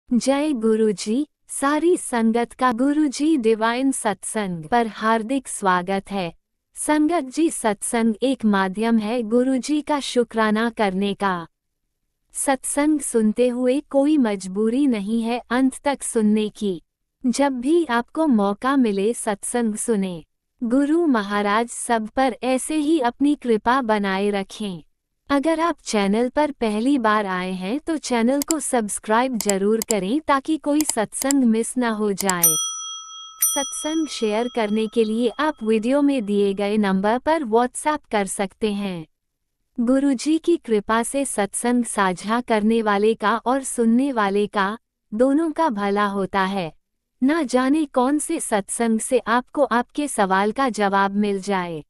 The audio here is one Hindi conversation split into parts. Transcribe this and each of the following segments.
जय गुरुजी। सारी संगत का गुरुजी डिवाइन सत्संग पर हार्दिक स्वागत है। संगत जी, सत्संग एक माध्यम है गुरुजी का शुक्राना करने का। सत्संग सुनते हुए कोई मजबूरी नहीं है अंत तक सुनने की। जब भी आपको मौका मिले सत्संग सुने। गुरु महाराज सब पर ऐसे ही अपनी कृपा बनाए रखें। अगर आप चैनल पर पहली बार आए हैं तो चैनल को सब्सक्राइब जरूर करें ताकि कोई सत्संग मिस ना हो जाए। सत्संग शेयर करने के लिए आप वीडियो में दिए गए नंबर पर व्हाट्सएप कर सकते हैं। गुरुजी की कृपा से सत्संग साझा करने वाले का और सुनने वाले का दोनों का भला होता है। ना जाने कौन से सत्संग से आपको आपके सवाल का जवाब मिल जाए।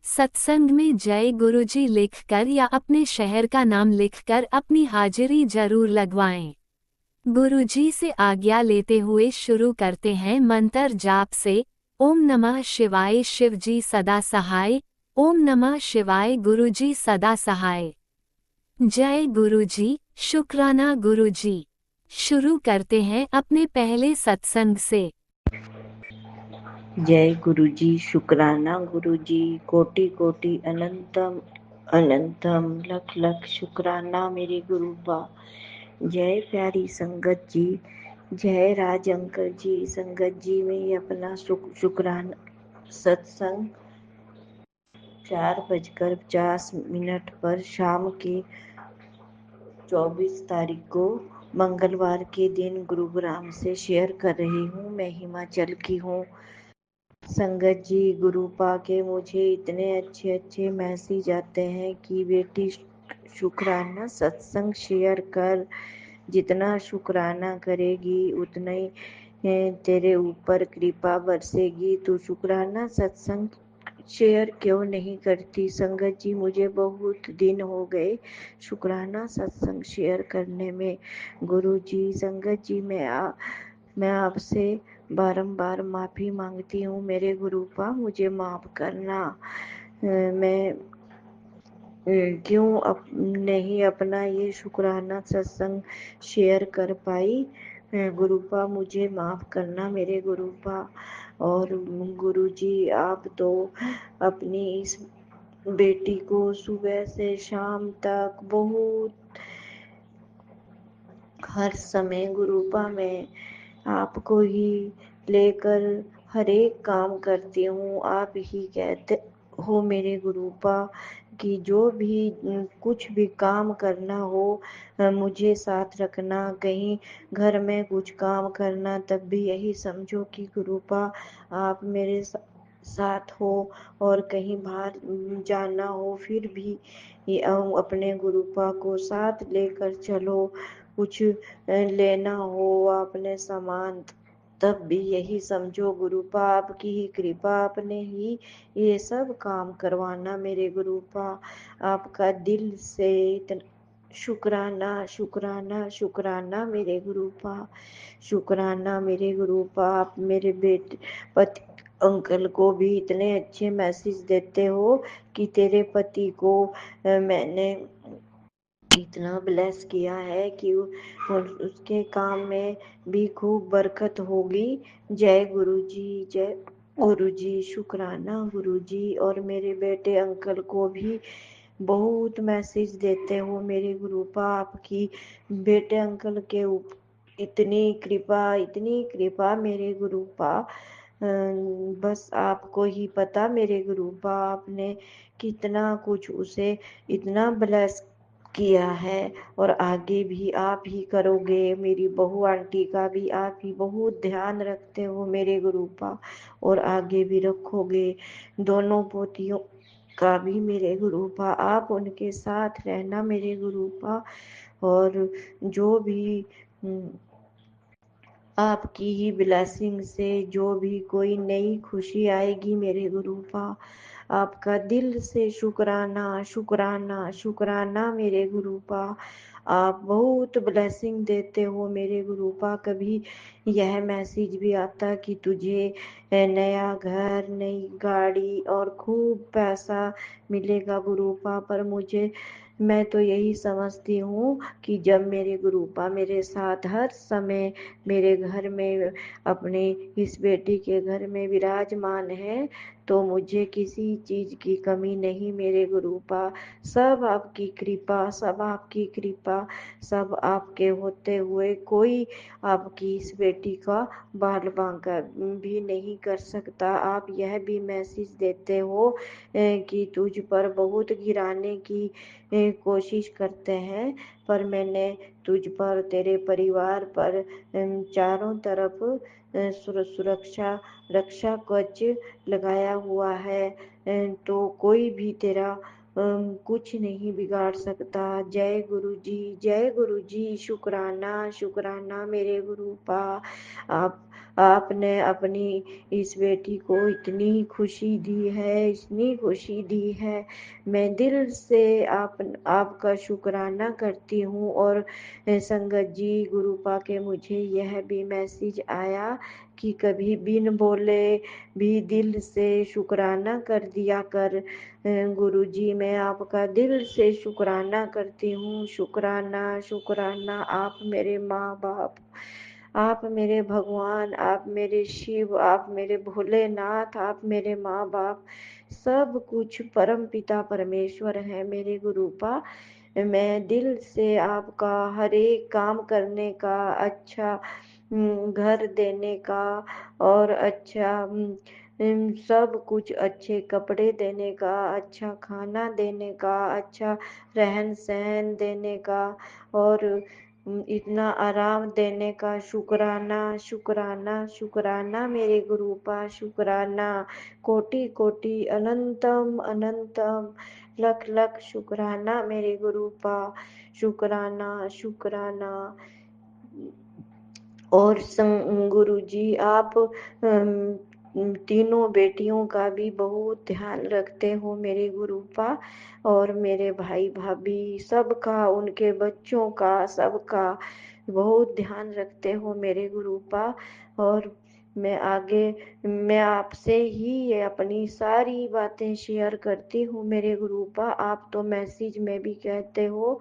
सत्संग में जय गुरुजी लिखकर या अपने शहर का नाम लिखकर अपनी हाजिरी जरूर लगवाएं। गुरुजी से आज्ञा लेते हुए शुरू करते हैं मंत्र जाप से। ओम नमः शिवाय, शिवजी सदा सहाय। ओम नमः शिवाय, गुरुजी सदा सहाय। जय गुरुजी, शुक्राना गुरुजी। शुरू करते हैं अपने पहले सत्संग से। जय गुरुजी, शुक्राना गुरुजी, कोटि कोटि अनंतम अनंतम लख लख शुक्राना मेरे गुरुपा। जय प्यारी संगत जी, जय राज अंकल जी। संगत जी में अपना शुक्राना सत्संग 4:50 पर शाम के 24 तारीख को मंगलवार के दिन गुरुग्राम से शेयर कर रही हूँ। मैं हिमाचल की हूँ। संगत जी, गुरुपा के मुझे इतने अच्छे अच्छे मैसेज आते हैं कि बेटी शुक्राना सत्संग शेयर कर। जितना शुक्राना करेगी उतना ही तेरे ऊपर कृपा बरसेगी। तू शुक्राना सत्संग शेयर क्यों नहीं करती? संगत जी, मुझे बहुत दिन हो गए शुक्राना सत्संग शेयर करने में। गुरु जी, संगत जी, मैं आपसे बारंबार माफ़ी मांगती हूँ मेरे गुरुपा, मुझे माफ़ करना। मैं क्यों नहीं अपना ये शुक्राना सत्संग शेयर कर पाई। गुरुपा, मुझे माफ़ करना मेरे गुरुपा। और गुरुजी, आप तो अपनी इस बेटी को सुबह से शाम तक बहुत हर समय गुरुपा में आपको ही लेकर हर एक काम करती हूँ। आप ही कहते हो मेरे गुरुपा कि जो भी कुछ भी काम करना हो मुझे साथ रखना। कहीं घर में कुछ काम करना तब भी यही समझो कि गुरुपा आप मेरे साथ हो। और कहीं बाहर जाना हो फिर भी अपने गुरुपा को साथ लेकर चलो। कुछ लेना हो अपने सामान तब भी यही समझो गुरुपा आपकी ही कृपा, आपने ही ये सब काम करवाना मेरे गुरुपा। आपका दिल से इतना शुक्राना शुक्राना शुक्राना मेरे गुरुपा। शुक्राना मेरे गुरुपा। आप मेरे बेटे पति अंकल को भी इतने अच्छे मैसेज देते हो कि तेरे पति को मैंने इतना ब्लेस किया है कि उसके काम में भी खूब बरकत होगी। जय गुरुजी, जय गुरुजी, शुक्राना गुरुजी। और मेरे बेटे अंकल को भी बहुत मैसेज देते हो मेरे गुरुपा। आपकी बेटे अंकल के ऊपर इतनी कृपा मेरे गुरुपा। बस आपको ही पता मेरे गुरुपा, आपने कितना कुछ उसे इतना ब्लेस किया है और आगे भी आप ही करोगे। मेरी बहू आंटी का भी आप ही बहुत ध्यान रखते हो मेरे गुरुपा और आगे भी रखोगे। दोनों पोतियों का भी मेरे गुरुपा, आप उनके साथ रहना मेरे गुरुपा। और जो भी आपकी ही ब्लेसिंग से जो भी कोई नई खुशी आएगी मेरे गुरुपा, आपका दिल से शुक्राना शुक्राना शुक्राना मेरे गुरुपा। आप बहुत ब्लेसिंग देते हो मेरे गुरुपा। कभी यह मैसेज भी आता कि तुझे नया घर, नई गाड़ी और खूब पैसा मिलेगा गुरुपा, पर मुझे मैं तो यही समझती हूँ कि जब मेरे गुरूपा मेरे साथ हर समय मेरे घर में, अपने इस बेटी के घर में विराजमान है, तो मुझे किसी चीज़ की कमी नहीं मेरे गुरूपा। सब आपकी कृपा, सब आपकी कृपा, सब आपके होते हुए कोई आपकी इस बेटी का बाल बांका भी नहीं कर सकता। आप यह भी मैसेज देते हो कि तुझ पर बहुत गिराने की कोशिश करते हैं, पर मैंने तुझ पर, तेरे परिवार पर चारों तरफ सुरक्षा रक्षा कवच लगाया हुआ है, तो कोई भी तेरा कुछ नहीं बिगाड़ सकता। जय गुरु जी, जय गुरु जी। शुक्राना, शुक्राना मेरे गुरुपा। आप आपने अपनी इस बेटी को इतनी खुशी दी है, इतनी खुशी दी है। मैं दिल से आपका शुक्राना करती हूँ। और संगत जी, गुरुपा के मुझे यह भी मैसेज आया कि कभी बिन बोले भी दिल से शुक्राना कर दिया कर। गुरु जी, मैं आपका दिल से शुक्राना करती हूँ। शुक्राना, शुक्राना। आप मेरे माँ बाप, आप मेरे भगवान, आप मेरे शिव, आप मेरे भोलेनाथ, आप मेरे माँ बाप, सब कुछ परम पिता परमेश्वर है मेरे गुरुपा। मैं दिल से आपका हर एक काम करने का, अच्छा घर देने का, और अच्छा सब कुछ, अच्छे कपड़े देने का, अच्छा खाना देने का, अच्छा रहन सहन देने का, और इतना आराम देने का, शुक्राना, शुक्राना, शुक्राना मेरे गुरुपा। शुक्राना, कोटि कोटि अनंतम अनंतम, लख लख शुक्राना मेरे गुरुपा। शुक्राना, शुक्राना। और गुरु जी, आप तीनों बेटियों का भी बहुत ध्यान रखते हो मेरे गुरुपा, और मेरे भाई भाभी सबका, उनके बच्चों का, सबका बहुत ध्यान रखते हो मेरे गुरुपा। और मैं आपसे ही ये अपनी सारी बातें शेयर करती हूँ मेरे गुरुपा। आप तो मैसेज में भी कहते हो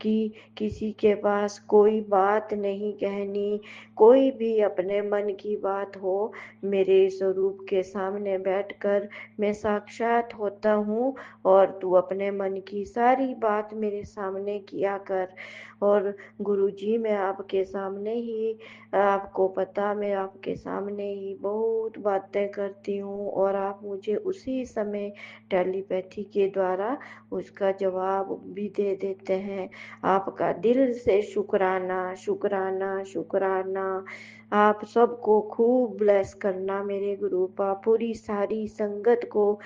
कि किसी के पास कोई बात नहीं कहनी, कोई भी अपने मन की बात हो, मेरे स्वरूप के सामने बैठकर मैं साक्षात होता हूँ, और तू अपने मन की सारी बात मेरे सामने किया कर। और गुरुजी, मैं आपके सामने ही, आपको पता, मैं आपके सामने ही बहुत बातें करती हूँ, और आप मुझे उसी समय टेलीपैथी के द्वारा उसका जवाब भी दे देते हैं। आपका दिल से शुक्राना, शुक्राना, शुक्राना। आप सबको खूब ब्लेस करना मेरे गुरुपा, पूरी सारी संगत को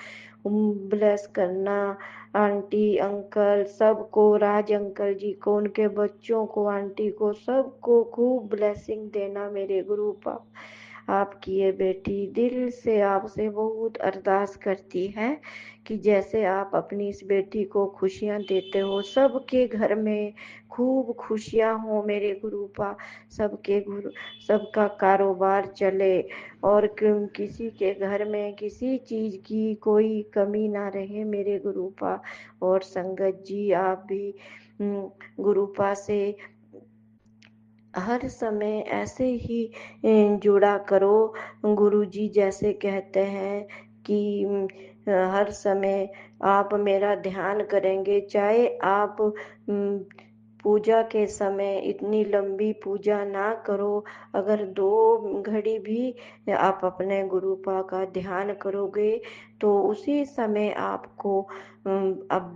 ब्लेस करना, आंटी अंकल सबको, राज अंकल जी को, उनके बच्चों को, आंटी को, सबको खूब ब्लेसिंग देना मेरे गुरुपा। आपकी ये बेटी दिल से आपसे बहुत अरदास करती है कि जैसे आप अपनी इस बेटी को खुशियाँ देते हो, सबके घर में खूब खुशियाँ हो मेरे गुरुपा। सबका कारोबार चले, और किसी के घर में किसी चीज़ की कोई कमी ना रहे मेरे गुरुपा। और संगत जी, आप भी गुरुपा से हर समय ऐसे ही जुड़ा करो। गुरुजी जैसे कहते हैं कि हर समय आप मेरा ध्यान करेंगे, चाहे आप पूजा के समय इतनी लंबी पूजा ना करो, अगर 2 घड़ी भी आप अपने गुरुपा का ध्यान करोगे, तो उसी समय आपको आप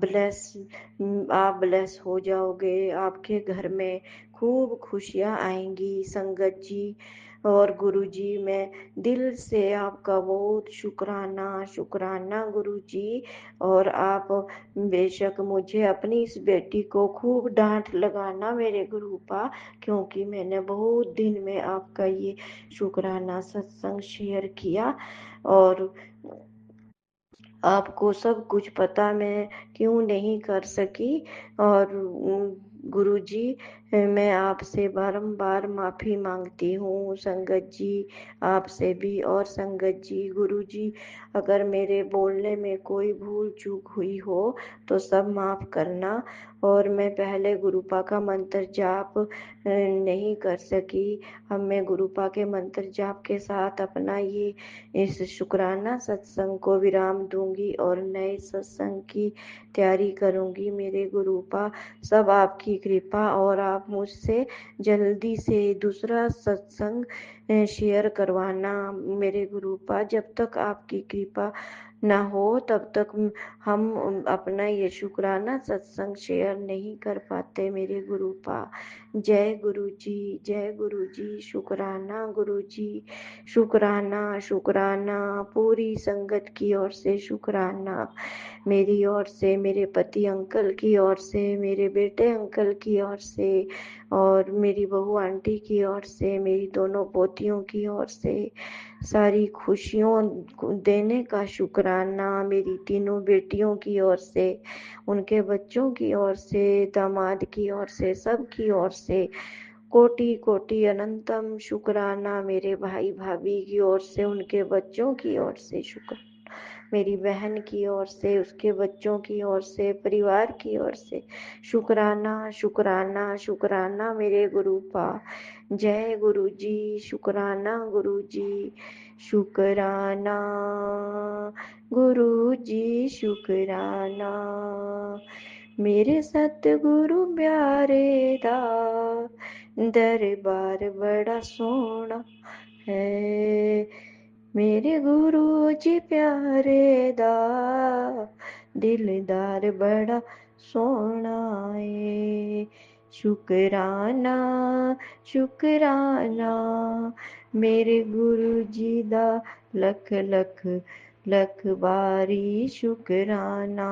ब्लेस हो जाओगे। आपके घर में खूब खुशियाँ आएंगी संगत जी। और गुरु जी, मैं दिल से आपका बहुत शुक्राना, शुक्राना गुरु जी। और आप बेशक मुझे अपनी इस बेटी को खूब डांट लगाना मेरे गुरुपा, क्योंकि मैंने बहुत दिन में आपका ये शुक्राना सत्संग शेयर किया, और आपको सब कुछ पता मैं क्यों नहीं कर सकी। और गुरुजी, मैं आपसे बारंबार माफ़ी मांगती हूँ संगत जी, आपसे भी। और संगत जी, गुरु जी, अगर मेरे बोलने में कोई भूल चूक हुई हो तो सब माफ़ करना। और मैं पहले गुरुपा का मंत्र जाप नहीं कर सकी। अब मैं गुरुपा के मंत्र जाप के साथ अपना ये इस शुक्राना सत्संग को विराम दूंगी और नए सत्संग की तैयारी करूंगी। मेरे गुरुपा, सब आपकी कृपा, और आप मुझसे जल्दी से दूसरा सत्संग शेयर करवाना मेरे गुरुपा। जब तक आपकी कृपा ना हो तब तक हम अपना ये शुक्राना सत्संग शेयर नहीं कर पाते मेरे गुरुपा। जय गुरु जी, जय गुरु जी। शुक्राना गुरु जी, शुक्राना, शुक्राना। पूरी संगत की ओर से शुक्राना, मेरी ओर से, मेरे पति अंकल की ओर से, मेरे बेटे अंकल की ओर से, और मेरी बहू आंटी की ओर से, मेरी दोनों पोतियों की ओर से, सारी खुशियों देने का शुक्राना मेरी तीनों बेटियों की ओर से, उनके बच्चों की ओर से, दामाद की ओर से, सब की ओर से कोटि कोटि अनंतम शुक्राना मेरे भाई भाभी की ओर से, उनके बच्चों की ओर से शुक्र, मेरी बहन की ओर से, उसके बच्चों की ओर से, परिवार की ओर से शुक्राना, शुक्राना, शुक्राना मेरे गुरुपा। जय गुरु जी, शुक्राना गुरु जी, शुक्राना गुरु जी, शुक्राना मेरे सतगुरु प्यारे दा दरबार बड़ा सोहना है। मेरे गुरु जी प्यारे दा दिलदार बड़ा सोहना है। शुक्राना, शुक्राना मेरे गुरु जी दा लख लख लख बारी शुक्राना।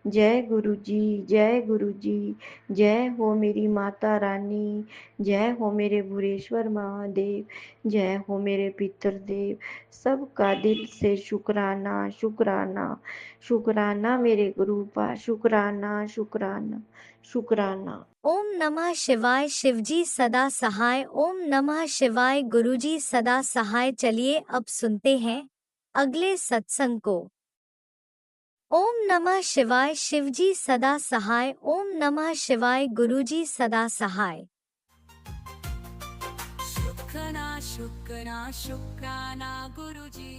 जय गुरु जी, जय गुरु जी। जय हो मेरी माता रानी, जय हो मेरे भुरेश्वर महादेव, जय हो मेरे पितृदेव। सबका दिल से शुक्राना, शुक्राना, शुक्राना मेरे गुरुपा। शुक्राना, शुक्राना, शुक्राना। ओम नमः शिवाय। शिवजी सदा सहाय। ओम नमः शिवाय। गुरुजी सदा सहाय। चलिए अब सुनते हैं अगले सत्संग को। ओम नमः शिवाय। शिवजी सदा सहाय। ओम नमः शिवाय। गुरुजी सदा सहाय। शुक्राना शुक्राना शुक्राना गुरुजी।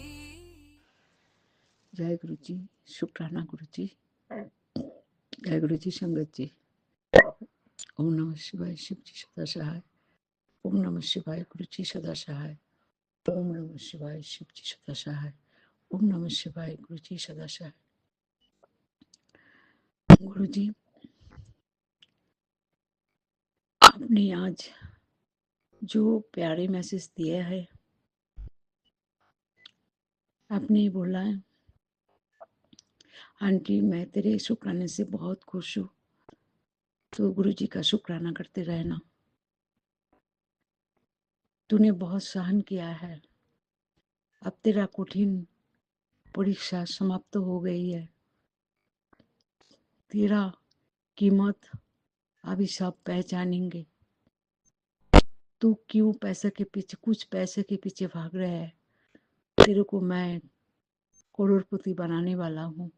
जय गुरु जी, शुक्राना गुरु जी। जय गुरु जी, संगत जी। ओम नमः शिवाय। शिव जी सदा सहाय। ओम नमः शिवाय। गुरु जी सदा सहाय। ओम नमः शिवाय। शिव जी सदा सहाय। ओम नमः शिवाय। गुरु जी सदा सहाय। गुरु जी, आपने आज जो प्यारे मैसेज दिया है, आपने बोला है आंटी मैं तेरे शुक्राने से बहुत खुश हूँ, तो गुरु जी का शुक्राना करते रहना। तूने बहुत सहन किया है, अब तेरा कठिन परीक्षा समाप्त हो गई है। तेरा कीमत अभी सब पहचानेंगे। तू क्यों पैसे के पीछे, कुछ पैसे के पीछे भाग रहा है। तेरे को मैं करोड़पति बनाने वाला हूँ,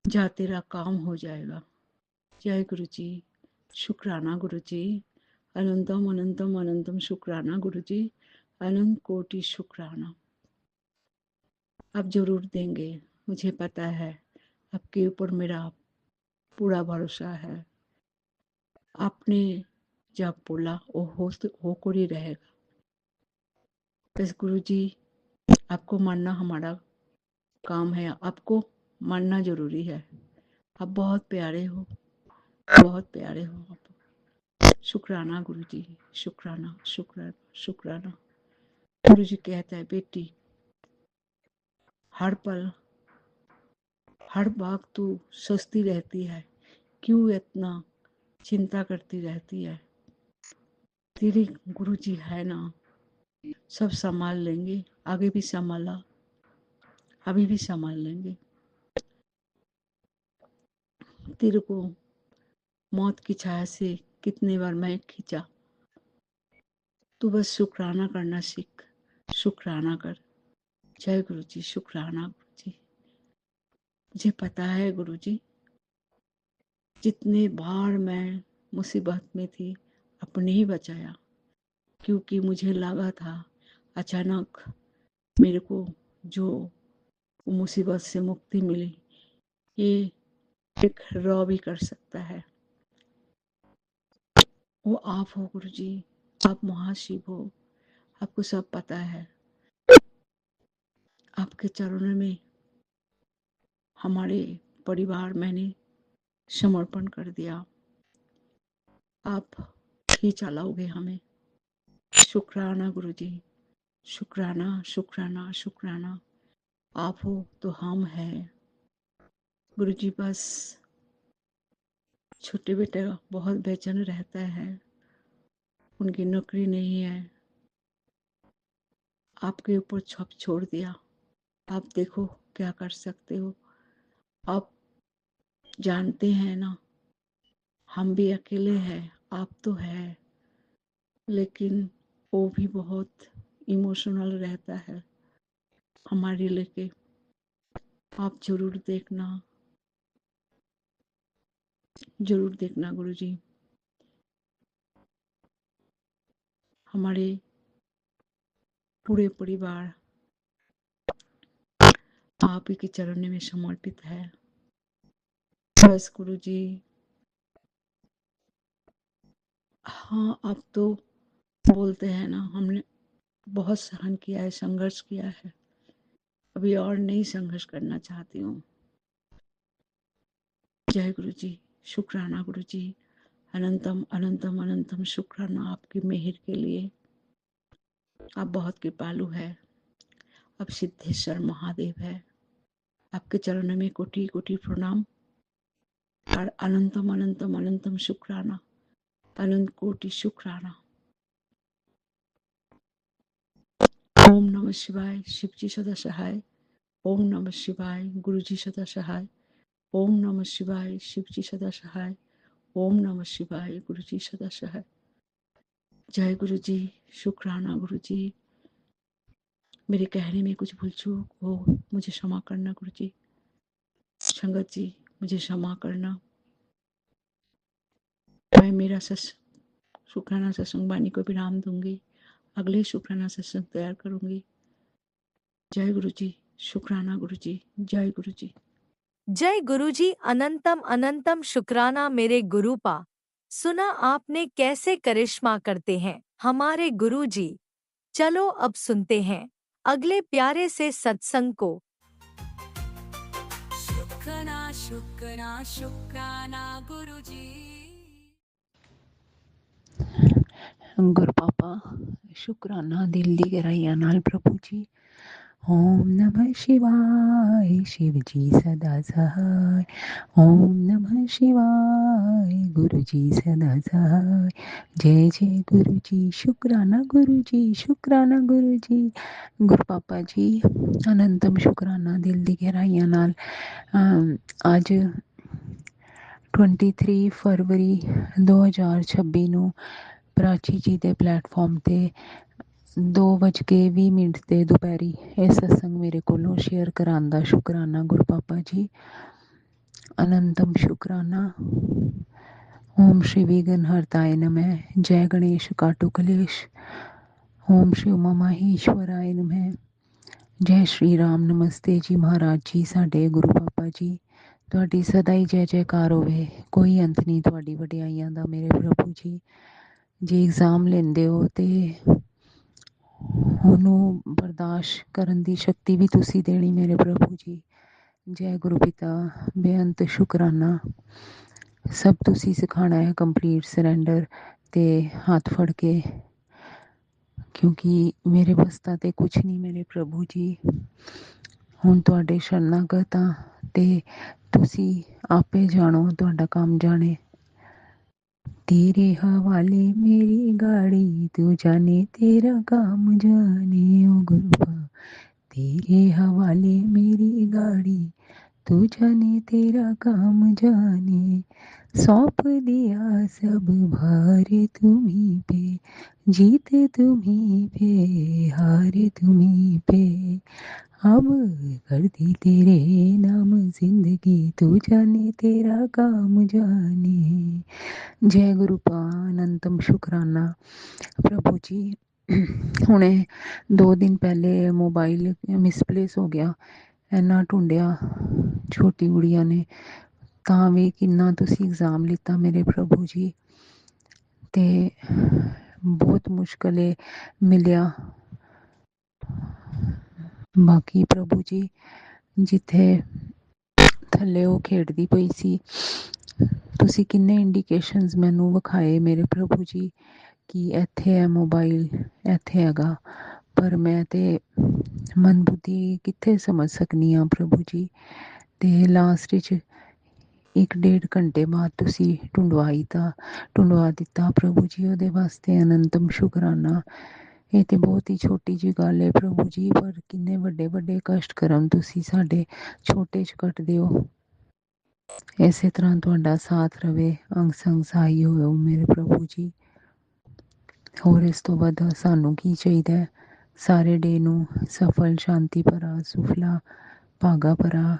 जा तेरा काम हो जाएगा। जय गुरु जी, शुक्राना गुरु जी। अनंतम अनंतम अनंतम शुक्राना गुरु जी, अनंत कोटि शुक्राना। आप जरूर देंगे, मुझे पता है। आपके ऊपर मेरा पूरा भरोसा है। आपने जब बोला वो होकर ही रहेगा। बस गुरु जी, आपको मानना हमारा काम है, आपको मानना जरूरी है। आप बहुत प्यारे हो, बहुत प्यारे हो आप। शुक्राना गुरु जी, शुक्राना, शुक्राना, शुक्राना। गुरु जी कहता है बेटी, हर पल हर बात तू सोचती रहती है, क्यों इतना चिंता करती रहती है। तेरे गुरु जी है ना, सब संभाल लेंगे। आगे भी संभाला, अभी भी संभाल लेंगे। तेरे को मौत की छाया से कितने बार मैं खींचा। तू बस शुक्राना करना सीख, शुक्राना कर। जय गुरु जी, शुक्राना गुरु जी। मुझे पता है गुरु जी, जितने बार मैं मुसीबत में थी आपने ही बचाया, क्योंकि मुझे लगा था अचानक मेरे को जो मुसीबत से मुक्ति मिली, ये एक रॉ भी कर सकता है। वो आप हो गुरु जी, आप महाशिव हो, आपको सब पता है। आपके चरणों में हमारे परिवार मैंने समर्पण कर दिया। आप ही चलाओगे हमें। शुक्राना गुरु जी, शुक्राना शुक्राना शुक्राना। आप हो तो हम हैं गुरु जी। बस छोटे बेटे बहुत बेचैन रहता है, उनकी नौकरी नहीं है, आपके ऊपर छप छोड़ दिया। आप देखो क्या कर सकते हो। आप जानते हैं ना, हम भी अकेले हैं, आप तो है, लेकिन वो भी बहुत इमोशनल रहता है हमारे लेके। आप जरूर देखना, जरूर देखना गुरु जी। हमारे पूरे परिवार आप ही के चरणों में समर्पित है। बस गुरु जी, हाँ अब तो बोलते हैं ना, हमने बहुत सहन किया है, संघर्ष किया है, अभी और नहीं संघर्ष करना चाहती हूँ। जय गुरु जी, शुक्राना गुरु जी। अनंतम अनंतम अनंतम शुक्राना आपकी मेहर के लिए। आप बहुत कृपालु है। आप सिद्धेश्वर महादेव है। आपके चरणों में कोटि कोटि प्रणाम और अनंतम अनंतम अनंतम शुक्राना, अनंत कोटि शुक्राना। ओम नमः शिवाय, शिव जी सदा सहाय। ओम नमः शिवाय, गुरु जी सदा सहाय। ओम नमः शिवाय, शिव जी सदा सहाय। ओम नमः शिवाय, गुरु जी सदा सहाय। जय गुरु जी, शुक्राना गुरु जी। मेरे कहने में कुछ भूल चूक हो मुझे क्षमा करना गुरु जी। संगत जी मुझे क्षमा करना। मैं मेरा शुक्राना सत्संग वाणी को विराम दूंगी, अगले शुक्राना सत्संग तैयार करूंगी। जय गुरु जी, शुक्राना गुरु जी, जय गुरु जी। जय गुरुजी, अनंतम अनंतम शुक्राना मेरे गुरुपा। सुना आपने कैसे करिश्मा करते हैं हमारे गुरुजी। चलो अब सुनते हैं अगले प्यारे से सत्संग को। शुक्राना शुक्राना शुक्राना गुरुजी। गुरु पापा शुक्राना दिल दी गहराइयां नाल प्रभु जी। ओम नमः शिवाय, शिव जी सदा सहाय। ओम नमः शिवाय, गुरु जी सदा सहाय। जय जय गुरु जी, शुक्राना गुरु जी, शुक्राना गुरु जी। गुरु पापा जी अनंतम शुक्राना दिल दी गहराइयां नाल। आज 23 फरवरी 2026 ਨੂੰ प्राची जी के प्लेटफॉर्म ते 2:20 ते दोपहरी ये सत्संग मेरे कोलों शेयर कराने दा शुकराना गुरु पापा जी। अनंतम शुकराना। ओम श्री विघ्नहर्ताय नमः। जय गणेश काटो कलेश। ओम श्री उमा माहेश्वराय नमः। जय श्री राम नमस्ते जी महाराज जी साडे गुरु पापा जी। तुहाडी सदा ही जय जयकार होवे, कोई अंत नहीं तुहाडी वडियाइयां दा मेरे प्रभु जी। जे एग्जाम लेंदे हो ते ਉਹਨੂੰ ਬਰਦਾਸ਼ਤ ਕਰਨ ਦੀ ਸ਼ਕਤੀ ਵੀ ਤੁਸੀਂ ਦੇਣੀ ਮੇਰੇ ਪ੍ਰਭੂ ਜੀ। ਜੈ ਗੁਰੂ ਪਿਤਾ ਬੇਅੰਤ ਸ਼ੁਕਰਾਨਾ। ਸਭ ਤੁਸੀਂ ਸਿਖਾਣਾ ਹੈ, ਕੰਪਲੀਟ ਸਰੈਂਡਰ ਤੇ ਹੱਥ ਫੜ ਕੇ, ਕਿਉਂਕਿ ਮੇਰੇ ਵਸਤਾ ਤੇ ਕੁਛ ਨਹੀਂ ਮੇਰੇ ਪ੍ਰਭੂ ਜੀ। ਹੁਣ ਤੁਹਾਡੇ ਸ਼ਰਨਾਗਤ ਹਾਂ ਤੇ ਤੁਸੀਂ ਆਪੇ ਜਾਣੋ, ਤੁਹਾਡਾ ਕੰਮ ਜਾਣੇ। तेरे हवाले मेरी गाड़ी, तू जाने तेरा काम जाने ओ गुरुपा। तेरे हवाले मेरी गाड़ी, तू जाने तेरा काम जाने, सौंप दिया सब भार तुम्हीं पे, जीत तुम्हीं पे, हार तुम्हीं पे, अब कर दी तेरे नाम जिंदगी, तू जाने तेरा काम जाने। जय गुरु पा अनंतम शुकराना। प्रभु जी ਹੁਣੇ 2 ਦਿਨ ਪਹਿਲੇ ਮੋਬਾਈਲ ਮਿਸਪਲੇਸ ਹੋ ਗਿਆ, ਇੰਨਾ ਢੂੰਡਿਆ ਛੋਟੀ ਗੁੜੀਆ ਨੇ, ਤਾਂ ਵੀ ਕਿੰਨਾ ਤੁਸੀਂ ਇਗਜ਼ਾਮ ਲਿੱਤਾ ਮੇਰੇ ਪ੍ਰਭੂ ਜੀ, ਤੇ ਬਹੁਤ ਮੁਸ਼ਕਲ ਮਿਲਿਆ। ਬਾਕੀ ਪ੍ਰਭੂ ਜੀ ਜਿੱਥੇ ਥੱਲੇ ਉਹ ਖੇਡਦੀ ਪਈ ਸੀ, ਤੁਸੀਂ ਕਿੰਨੇ ਇੰਡੀਕੇਸ਼ਨਸ ਮੈਨੂੰ ਵਿਖਾਏ ਮੇਰੇ ਪ੍ਰਭੂ ਜੀ ਕਿ ਇੱਥੇ ਹੈ ਮੋਬਾਈਲ, ਇੱਥੇ ਹੈਗਾ, ਪਰ ਮੈਂ ਤੇ ਮਨ ਬੁੱਧੀ ਕਿੱਥੇ ਸਮਝ ਸਕਨੀ ਹਾਂ ਪ੍ਰਭੂ ਜੀ। ਤੇ ਲਾਸਟ ਵਿੱਚ 1-1.5 ਘੰਟੇ ਬਾਅਦ ਤੁਸੀਂ ਢੂੰਡਵਾ ਦਿੱਤਾ ਪ੍ਰਭੂ ਜੀ, ਉਹਦੇ ਵਾਸਤੇ ਅਨੰਤਮ ਸ਼ੁਕਰਾਨਾ। ਇਹ ਤੇ ਬਹੁਤ ਹੀ ਛੋਟੀ ਜਿਹੀ ਗੱਲ ਹੈ ਪ੍ਰਭੂ ਜੀ, ਪਰ ਕਿੰਨੇ ਵੱਡੇ ਵੱਡੇ ਕਸ਼ਟ ਕਰਮ ਤੁਸੀਂ ਸਾਡੇ ਛੋਟੇ 'ਚ ਕੱਟਦੇ ਹੋ। ਇਸੇ ਤਰ੍ਹਾਂ ਤੁਹਾਡਾ ਸਾਥ ਰਵੇ, ਅੰਗ ਸੰਗ ਸਹਾਈ ਹੋਇਓ ਮੇਰੇ ਪ੍ਰਭੂ ਜੀ। ਹੋਰ ਇਸ ਤੋਂ ਵੱਧ ਸਾਨੂੰ ਕੀ ਚਾਹੀਦਾ ਹੈ। ਸਾਰੇ ਡੇ ਨੂੰ ਸਫਲ, ਸ਼ਾਂਤੀ ਭਰਾ, ਸੁਫਲਾ, ਭਾਗਾ ਭਰਾ,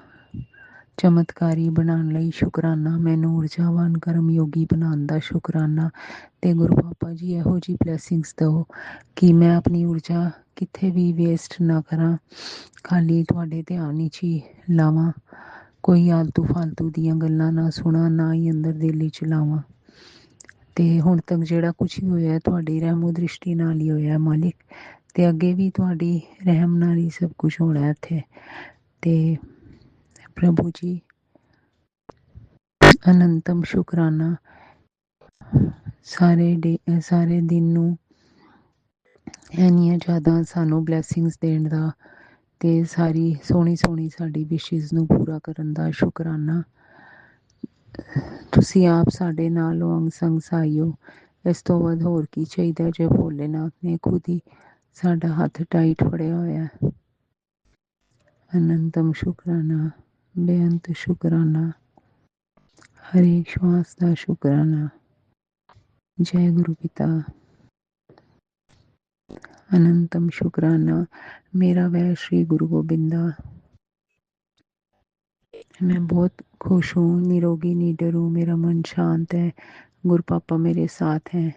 ਚਮਤਕਾਰੀ ਬਣਾਉਣ ਲਈ ਸ਼ੁਕਰਾਨਾ। ਮੈਨੂੰ ਊਰਜਾਵਾਨ ਕਰਮ ਯੋਗੀ ਬਣਾਉਣ ਦਾ ਸ਼ੁਕਰਾਨਾ। ਤੇ ਗੁਰੂ ਪਾਪਾ ਜੀ ਇਹੋ ਜਿਹੀ ਬਲੈਸਿੰਗਸ ਦਿਓ ਕਿ ਮੈਂ ਆਪਣੀ ਊਰਜਾ ਕਿੱਥੇ ਵੀ ਵੇਸਟ ਨਾ ਕਰਾਂ, ਖਾਲੀ ਤੁਹਾਡੇ ਧਿਆਨ ਵਿੱਚ ਹੀ ਲਾਵਾਂ, ਕੋਈ ਆਲਤੂ ਫਾਲਤੂ ਦੀਆਂ ਗੱਲਾਂ ਨਾ ਸੁਣਾ, ਨਾ ਹੀ ਅੰਦਰ ਦਿਲ ਵਿੱਚ ਲਾਵਾਂ। ਤੇ ਹੁਣ ਤੱਕ ਜਿਹੜਾ ਕੁਛ ਵੀ ਹੋਇਆ ਤੁਹਾਡੀ ਰਹਿਮੋ ਦ੍ਰਿਸ਼ਟੀ ਨਾਲ ਹੀ ਹੋਇਆ ਮਾਲਿਕ, ਤੇ ਅੱਗੇ ਵੀ ਤੁਹਾਡੀ ਰਹਿਮ ਨਾਲ ਹੀ ਸਭ ਕੁਛ ਹੋਣਾ ਇੱਥੇ। ਤੇ ਪ੍ਰਭੂ ਜੀ ਅਨੰਤਮ ਸ਼ੁਕਰਾਨਾ। ਸਾਰੇ ਦਿਨ ਨੂੰ ਇੰਨੀਆਂ ਜ਼ਿਆਦਾ ਸਾਨੂੰ ਬਲੈਸਿੰਗਸ ਦੇਣ ਦਾ, ਤੇ ਸਾਰੀ ਸੋਹਣੀ ਸੋਹਣੀ ਸਾਡੀ ਵਿਸ਼ਿਜ਼ ਨੂੰ ਪੂਰਾ ਕਰਨ ਦਾ ਸ਼ੁਕਰਾਨਾ। ਤੁਸੀਂ ਆਪ ਸਾਡੇ ਨਾਲ ਹੋ, ਅੰਗ ਸੰਗ ਸਹਾਈ ਹੋ। ਇਸ ਤੋਂ ਵੱਧ ਹੋਰ ਕੀ ਚਾਹੀਦਾ ਜੇ ਭੋਲੇਨਾਥ ਨੇ ਖੁਦ ਹੀ ਸਾਡਾ ਹੱਥ ਟਾਈਟ ਫੜਿਆ ਹੋਇਆ। ਅਨੰਤਮ ਸ਼ੁਕਰਾਨਾ, ਬੇਅੰਤ ਸ਼ੁਕਰਾਨਾ, ਹਰੇਕ ਸ਼ਵਾਸ ਦਾ ਸ਼ੁਕਰਾਨਾ। ਜੈ ਗੁਰੂ ਪਿਤਾ। ਅਨੰਤਮ ਸ਼ੁਕਰਾਨਾ। ਮੇਰਾ ਵੈ ਸ਼੍ਰੀ ਗੁਰੂ ਗੋਬਿੰਦਾ। मैं बहुत खुश हूँ, निरोगी निडर हूँ, मेरा मन शांत है, गुरु पापा मेरे साथ हैं।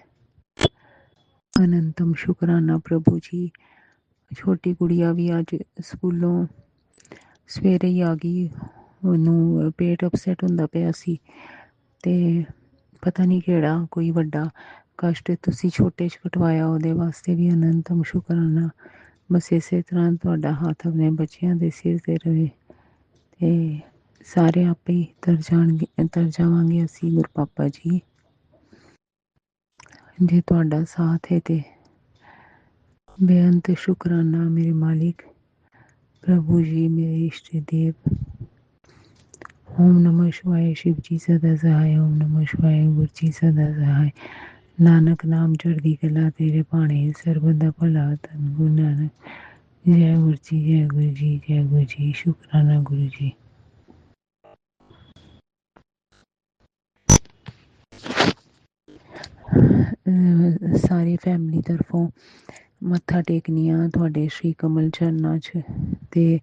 अनंतम शुकराना प्रभु जी। छोटी गुड़िया भी अज स्कूलों सवेरे ही आ गई, ਉਹਨੂੰ ਪੇਟ ਅਪਸੈਟ ਹੁੰਦਾ ਪਿਆ ਸੀ, ਤੇ ਪਤਾ ਨਹੀਂ ਕਿਹੜਾ ਕੋਈ ਵੱਡਾ ਕਸ਼ਟ ਤੁਸੀਂ ਛੋਟੇ 'ਚ ਕਟਵਾਇਆ, ਉਹਦੇ ਵਾਸਤੇ ਵੀ ਅਨੰਤਮ ਸ਼ੁਕਰਾਨਾ। ਬਸ ਇਸੇ ਤਰ੍ਹਾਂ ਤੁਹਾਡਾ ਹੱਥ ਆਪਣੇ ਬੱਚਿਆਂ ਦੇ ਸਿਰ 'ਤੇ ਰਹੇ, ਤੇ ਸਾਰੇ ਆਪੇ ਹੀ ਤਰ ਜਾਵਾਂਗੇ ਅਸੀਂ ਗੁਰੂ ਪਾਪਾ ਜੀ, ਜੇ ਤੁਹਾਡਾ ਸਾਥ ਹੈ ਤੇ। ਬੇਅੰਤ ਸ਼ੁਕਰਾਨਾ ਮੇਰੇ ਮਾਲਿਕ, ਪ੍ਰਭੂ ਜੀ ਮੇਰੇ ਇਸ਼ਟ ਦੇਵ। ਓਮ ਨਮः शिवाय शिव जी सदा सहाय, ओम नमः शिवाय गुरु जी सदा सहाय। नानक नाम चढ़दी कला तेरे भाणे, सरबत दा भला धन गुरु नानक। जय गुरु जी, जय गुरु जी, जय गुरु जी। शुकराना गुरु जी। ਸਾਰੀ ਫੈਮਿਲੀ ਤਰਫੋਂ ਮੱਥਾ ਟੇਕਨੀਆਂ ਤੁਹਾਡੇ ਸ਼੍ਰੀ ਕਮਲ ਚਰਨਾਂ 'ਚ, ਤੇ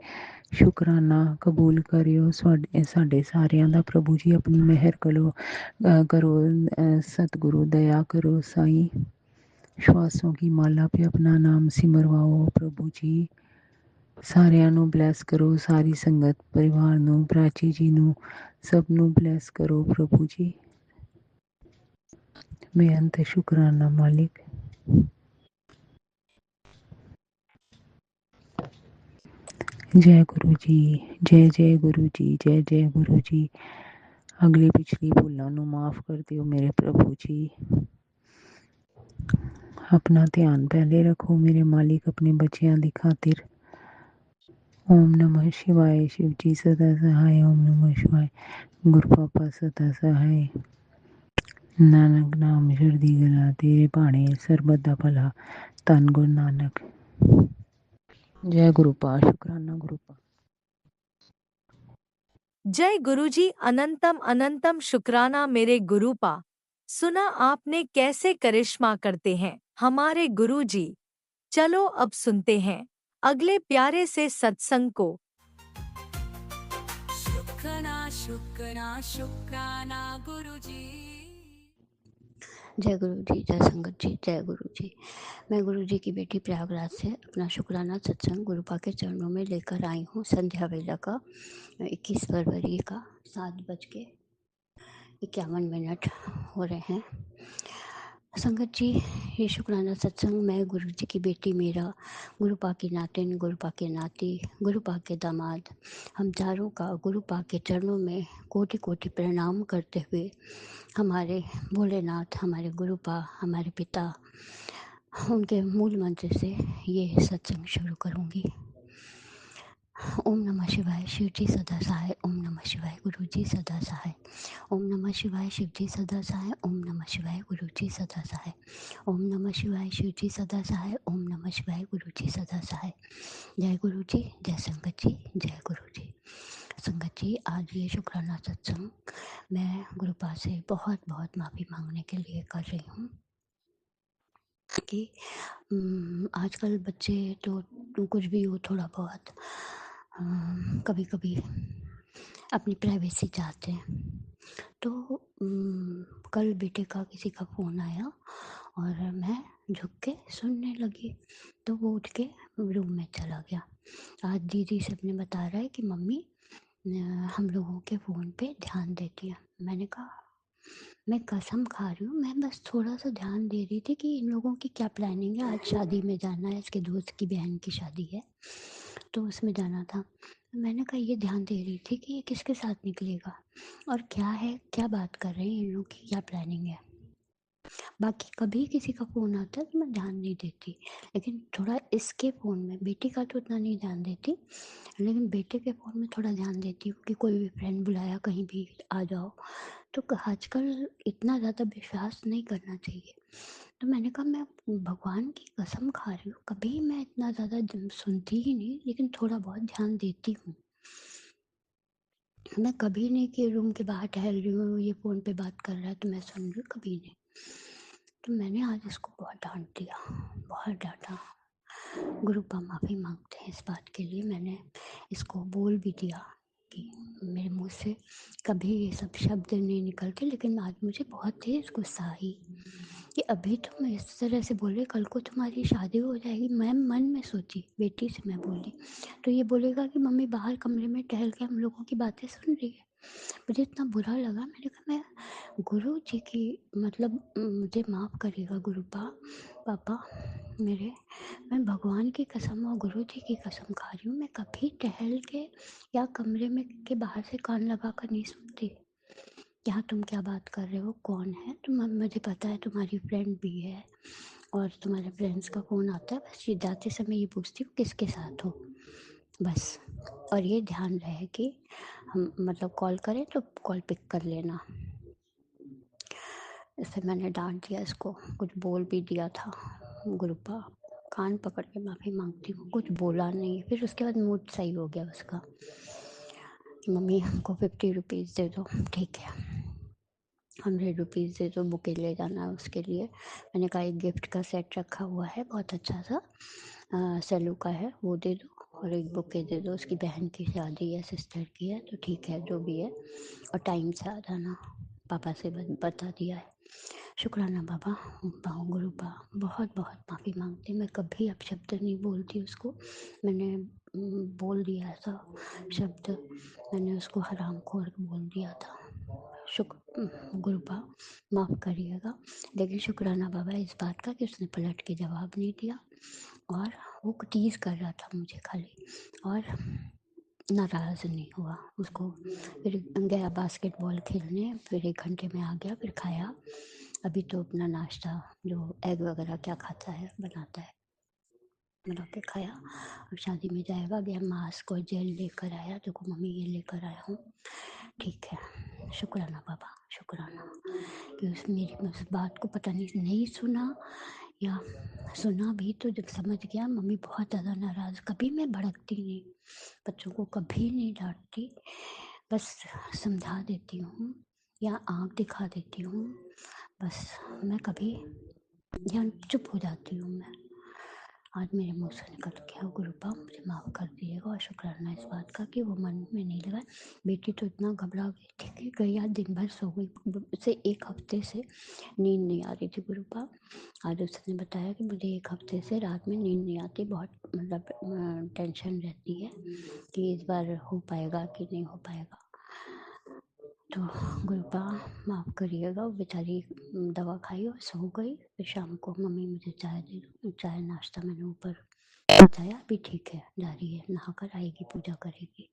ਸ਼ੁਕਰਾਨਾ ਕਬੂਲ ਕਰਿਓ ਸਾਡੇ ਸਾਰਿਆਂ ਦਾ ਪ੍ਰਭੂ ਜੀ। ਆਪਣੀ ਮਿਹਰ ਕਰੋ, सतगुरु दया करो साईं। श्वासों की माला पे अपना नाम सिमरवाओ प्रभु जी। ਸਾਰਿਆਂ ਨੂੰ ਬਲੈਸ ਕਰੋ, ਸਾਰੀ ਸੰਗਤ ਪਰਿਵਾਰ ਨੂੰ, ਪ੍ਰਾਚੀ ਜੀ ਨੂੰ, ਸਭ ਨੂੰ ਬਲੈਸ ਕਰੋ ਪ੍ਰਭੂ ਜੀ। ਬੇਅੰਤ ਸ਼ੁਕਰਾਨਾ ਮਾਲਿਕ। जय गुरु जी, जय जय गुरु जी, जय जय गुरु जी। अगली पिछली भुलों नूं माफ़ कर दिओ मेरे प्रभु जी। अपना ध्यान पहले रखो मेरे मालिक, अपने बच्चों की खातिर। ओम नमः शिवाय शिव जी सदा सहाय, ओम नमः शिवाय गुरु पापा सदा सहाय। नानक नाम चढ़दी कला तेरे भाणे, सरबत दा भला धन गुरु नानक। जय गुरु पा। शुकराना गुरु पा। जय गुरुजी, अनंतम अनंतम शुक्राना मेरे गुरुपा। सुना आपने कैसे करिश्मा करते हैं हमारे गुरुजी। चलो अब सुनते हैं अगले प्यारे से सत्संग को। शुक्राना शुक्राना शुक्राना गुरुजी। जय गुरु जी, जय संगत जी, जय गुरु जी। मैं गुरु जी की बेटी प्रयागराज से अपना शुक्राना सत्संग गुरुपा के चरणों में लेकर आई हूँ। संध्या वेला का 21 फरवरी का 7:51 हो रहे हैं। संगत जी, ये शुक्राना सत्संग मैं गुरु जी की बेटी मीरा, गुरुपा की नातिन, गुरुपा के नाती, गुरुपा के दामाद, हम चारों का गुरुपा के चरणों में कोटि कोटि प्रणाम करते हुए हमारे भोलेनाथ, हमारे गुरुपा, हमारे पिता, उनके मूल मंत्र से ये सत्संग शुरू करूँगी। ओम नमः शिवाय, शिव जी सदा सहाय। ओम नमः शिवाय, गुरु जी सदा सहाय। ओम नमः शिवाय, शिव जी सदा सहाय। ओम नमः शिवाय, गुरु जी सदा सहाय। ओम नमः शिवाय, शिव जी सदा सहाय। ओम नमः शिवाय, गुरु जी सदा सहाय। जय गुरु जी, जय संगत जी, जय गुरु जी। संगत जी, आज ये शुक्राना सत्संग मैं गुरुपा से बहुत बहुत माफ़ी मांगने के लिए कर रही हूँ कि आजकल बच्चे तो कुछ भी हो, थोड़ा बहुत कभी कभी अपनी प्राइवेसी चाहते हैं। तो कल बेटे का किसी का फ़ोन आया और मैं झुक के सुनने लगी, तो वो उठ के रूम में चला गया। आज दीदी से अपने बता रहा है कि मम्मी हम लोगों के फ़ोन पे ध्यान देती है। मैंने कहा मैं कसम खा रही हूँ, मैं बस थोड़ा सा ध्यान दे रही थी कि इन लोगों की क्या प्लानिंग है। आज शादी में जाना है, इसके दोस्त की बहन की शादी है, तो उसमें जाना था। मैंने कहा ये ध्यान दे रही थी कि ये किसके साथ निकलेगा और क्या है, क्या बात कर रहे हैं, इन लोगों की क्या प्लानिंग है। बाकी कभी किसी का फ़ोन आता है तो मैं ध्यान नहीं देती, लेकिन थोड़ा इसके फ़ोन में, बेटी का तो उतना नहीं ध्यान देती, लेकिन बेटे के फ़ोन में थोड़ा ध्यान देती हूँ कि कोई भी फ्रेंड बुलाया कहीं भी आ जाओ। तो आजकल इतना ज़्यादा विश्वास नहीं करना चाहिए। तो मैंने कहा मैं भगवान की कसम खा रही हूँ, कभी मैं इतना ज़्यादा सुनती ही नहीं, लेकिन थोड़ा बहुत ध्यान देती हूँ। मैं कभी नहीं कि रूम के बाहर टहल रही हूँ, ये फ़ोन पे बात कर रहा है तो मैं सुन रही हूँ, कभी नहीं। तो मैंने आज इसको बहुत डांट दिया, बहुत डांटा। गुरुपा माफ़ी मांगते हैं इस बात के लिए। मैंने इसको बोल भी दिया कि मेरे मुंह से कभी ये सब शब्द नहीं निकलते, लेकिन आज मुझे बहुत तेज़ गुस्सा आई कि अभी तुम इस तरह से बोले, कल को तुम्हारी शादी हो जाएगी। मैं मन में सोची, बेटी से मैं बोली तो ये बोलेगा कि मम्मी बाहर कमरे में टहल के हम लोगों की बातें सुन रही है। मुझे इतना बुरा लगा। मैंने कहा मैं गुरु जी की, मतलब मुझे माफ़ करिएगा गुरुपा, पापा मेरे, मैं भगवान की कसम और गुरु जी की कसम खा रही हूँ, मैं कभी टहल के या कमरे में के बाहर से कान लगा कर नहीं सुनती। यहाँ तुम क्या बात कर रहे हो, कौन है तुम, मुझे पता है तुम्हारी फ्रेंड भी है और तुम्हारे फ्रेंड्स का फ़ोन आता है, बस ये जाते समय ये पूछती हूँ किसके साथ हो, बस। और ये ध्यान रहे कि हम मतलब कॉल करें तो कॉल पिक कर लेना। इससे मैंने डांट दिया इसको, कुछ बोल भी दिया था। गुरुपा कान पकड़ के माफ़ी मांगती हूँ, कुछ बोला नहीं। फिर उसके बाद मूड सही हो गया उसका, मम्मी हमको 50 रुपीज़ दे दो, ठीक है 100 रुपीज़ दे दो, बुके ले जाना है उसके लिए। मैंने कहा एक गिफ्ट का सेट रखा हुआ है बहुत अच्छा सा, सेलो का है, वो दे दो और एक बुके दे दो, उसकी बहन की शादी है, सिस्टर की है, तो ठीक है जो भी है, और टाइम से आ जाना, पापा से बता दिया है। शुक्राना बाबा, गुरुपा बहुत बहुत माफ़ी मांगती, मैं कभी अपशब्द नहीं बोलती उसको। मैंने बोल दिया ऐसा शब्द, मैंने उसको हरामखोर बोल दिया था। गुरुपा माफ़ करिएगा, लेकिन शुक्राना बाबा इस बात का कि उसने पलट के जवाब नहीं दिया और वो टीज़ कर रहा था मुझे खाली, और नाराज़ नहीं हुआ। उसको फिर गया बास्केटबॉल खेलने, फिर 1 घंटे में आ गया, फिर खाया। अभी तो अपना नाश्ता जो एग वगैरह क्या खाता है बनाता है, बना के खाया। अब शादी में जाएगा, गया मास्क और जेल लेकर आया, देखो मम्मी ये लेकर आया हूँ, ठीक है। शुक्राना बाबा, शुक्राना कि उस मेरी उस बात को पता नहीं सुना, या सुना भी तो जब समझ गया। मम्मी बहुत ज़्यादा नाराज़, कभी मैं भड़कती नहीं, बच्चों को कभी नहीं डांटती, बस समझा देती हूँ या आँख दिखा देती हूँ, बस मैं कभी या चुप हो जाती हूँ मैं। आज मेरे मुँह से निकल गया, गुरुपा मुझे माफ़ कर दीजिएगा और शुक्राना इस बात का कि वो मन में नहीं लगा। बेटी तो इतना घबरा गई थी कि गई, आज दिन भर सो गई, से 1 हफ्ते से नींद नहीं आ रही थी गुरुपा। आज उसने बताया कि मुझे 1 हफ्ते से रात में नींद नहीं आती, बहुत मतलब टेंशन रहती है कि इस बार हो पाएगा कि नहीं हो पाएगा। तो गुरुपा माफ़ करिएगा, वो बेचारी दवा खाई और सो गई। फिर शाम को मम्मी मुझे चाय दे दो, चाय नाश्ता मैंने ऊपर पहुँचाया, अभी ठीक है, जा रही है, नहाकर आएगी, पूजा करेगी।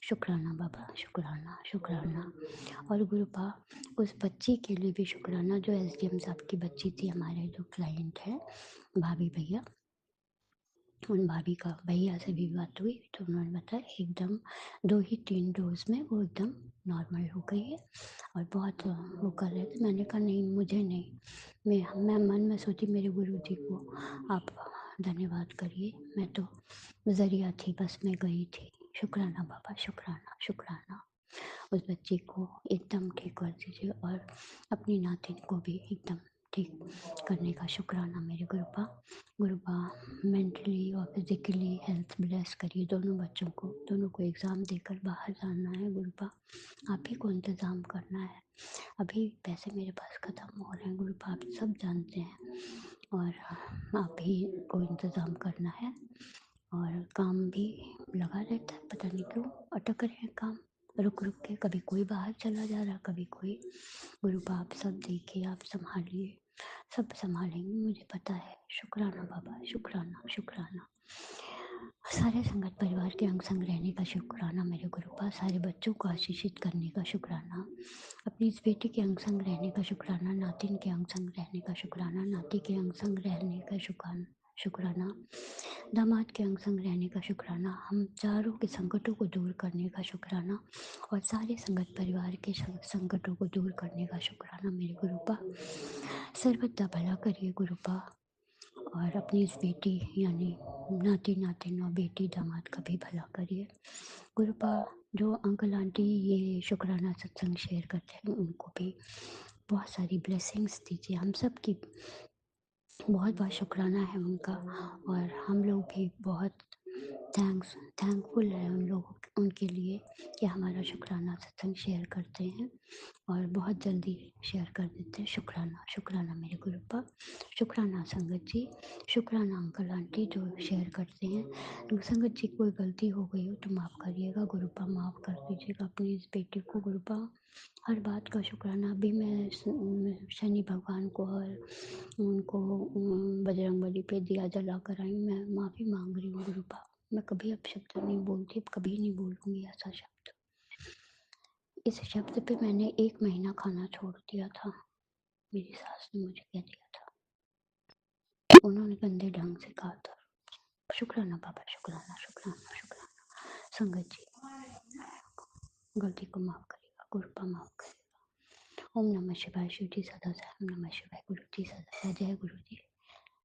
शुक्राना बाबा, शुक्राना शुक्राना। और गुरुपा उस बच्ची के लिए भी शुक्राना जो एसडीएम साहब की बच्ची थी, हमारे जो क्लाइंट है भाभी भैया, उन भाभी का भैया से भी बात हुई तो उन्होंने बताया एकदम 2 ही 3 डोज में वो एकदम नॉर्मल हो गई है और बहुत वो कर रहे थे। मैंने कहा नहीं, मुझे नहीं, मैं मन में सोची मेरे गुरुजी को आप धन्यवाद करिए, मैं तो ज़रिया थी, बस मैं गई थी। शुक्राना बाबा, शुक्राना शुक्राना। उस बच्ची को एकदम ठीक कर दीजिए और अपनी नातिन को भी एकदम ठीक करने का शुक्राना मेरे गुरुपा। गुरुपा मेंटली और फिजिकली हेल्थ ब्लेस करिए दोनों बच्चों को, दोनों को एग्ज़ाम देकर बाहर जाना है गुरुपा, आप ही को इंतज़ाम करना है। अभी पैसे मेरे पास ख़त्म हो रहे हैं गुरुपा, आप सब जानते हैं, और आप ही को इंतज़ाम करना है। और काम भी लगा रहता है, पता नहीं क्यों अटक रहे हैं काम, रुक रुक के, कभी कोई बाहर चला जा रहा, कभी कोई। गुरुपा आप सब देखिए, आप संभालिए, सब संभालेंगे, मुझे पता है। शुक्राना बाबा, शुक्राना शुक्राना। सारे संगत परिवार के अंग संग रहने का शुक्राना मेरे गुरुपा, सारे बच्चों को आशीषित करने का शुक्राना, अपनी इस बेटी के अंग संग रहने का शुक्राना, नातिन के अंग संग रहने का शुक्राना, नाती के अंग संग रहने का शुक्राना, दामाद के अंग संग रहने का शुक्राना, हम चारों के संकटों को दूर करने का शुक्राना और सारे संगत परिवार के संकटों को दूर करने का शुक्राना मेरे गुरुपा। सर्वदा भला करिए गुरुपा, और अपनी इस बेटी यानी नाती नातिन और बेटी दामाद का भी भला करिए गुरुपा। जो अंकल आंटी ये शुक्राना सत्संग शेयर करते हैं उनको भी बहुत सारी ब्लेसिंग्स दीजिए, हम सब की बहुत बहुत शुक्राना है उनका, और हम लोग भी बहुत थैंकफुल है उन लोगों उनके लिए कि हमारा शुक्राना सत्संग शेयर करते हैं और बहुत जल्दी शेयर कर देते हैं। शुक्राना शुक्राना मेरे गुरुपा, शुक्राना संगत जी, शुक्राना अंकल आंटी जो शेयर करते हैं। संगत जी कोई गलती हो गई हो तो माफ़ करिएगा गुरुपा, माफ़ कर दीजिएगा अपनी इस बेटी को गुरुपा। हर बात का शुक्राना, अभी मैं शनि भगवान को और उनको बजरंगबली पे दिया जला कर आई, मैं माफ़ी मांग रही हूँ गुरुपा। मैं कभी अब शब्द नहीं बोलती, अब कभी नहीं बोलूँगी ऐसा शब्द। इस शब्द पे मैंने 1 महीना खाना छोड़ दिया था, मेरी सास ने मुझे कह दिया था, उन्होंने गंदे ढंग से कहा था। शुक्राना बाबा, शुक्राना शुक्राना शुक्राना। संगत जी गलती को माफ़ करेगा गुरुपा, माफ़ करेगा। ओम नमः शिवाय, शिव जी सदा से, ओम नमः शिवाय, गुरु जी सदा से, जय गुरु जी,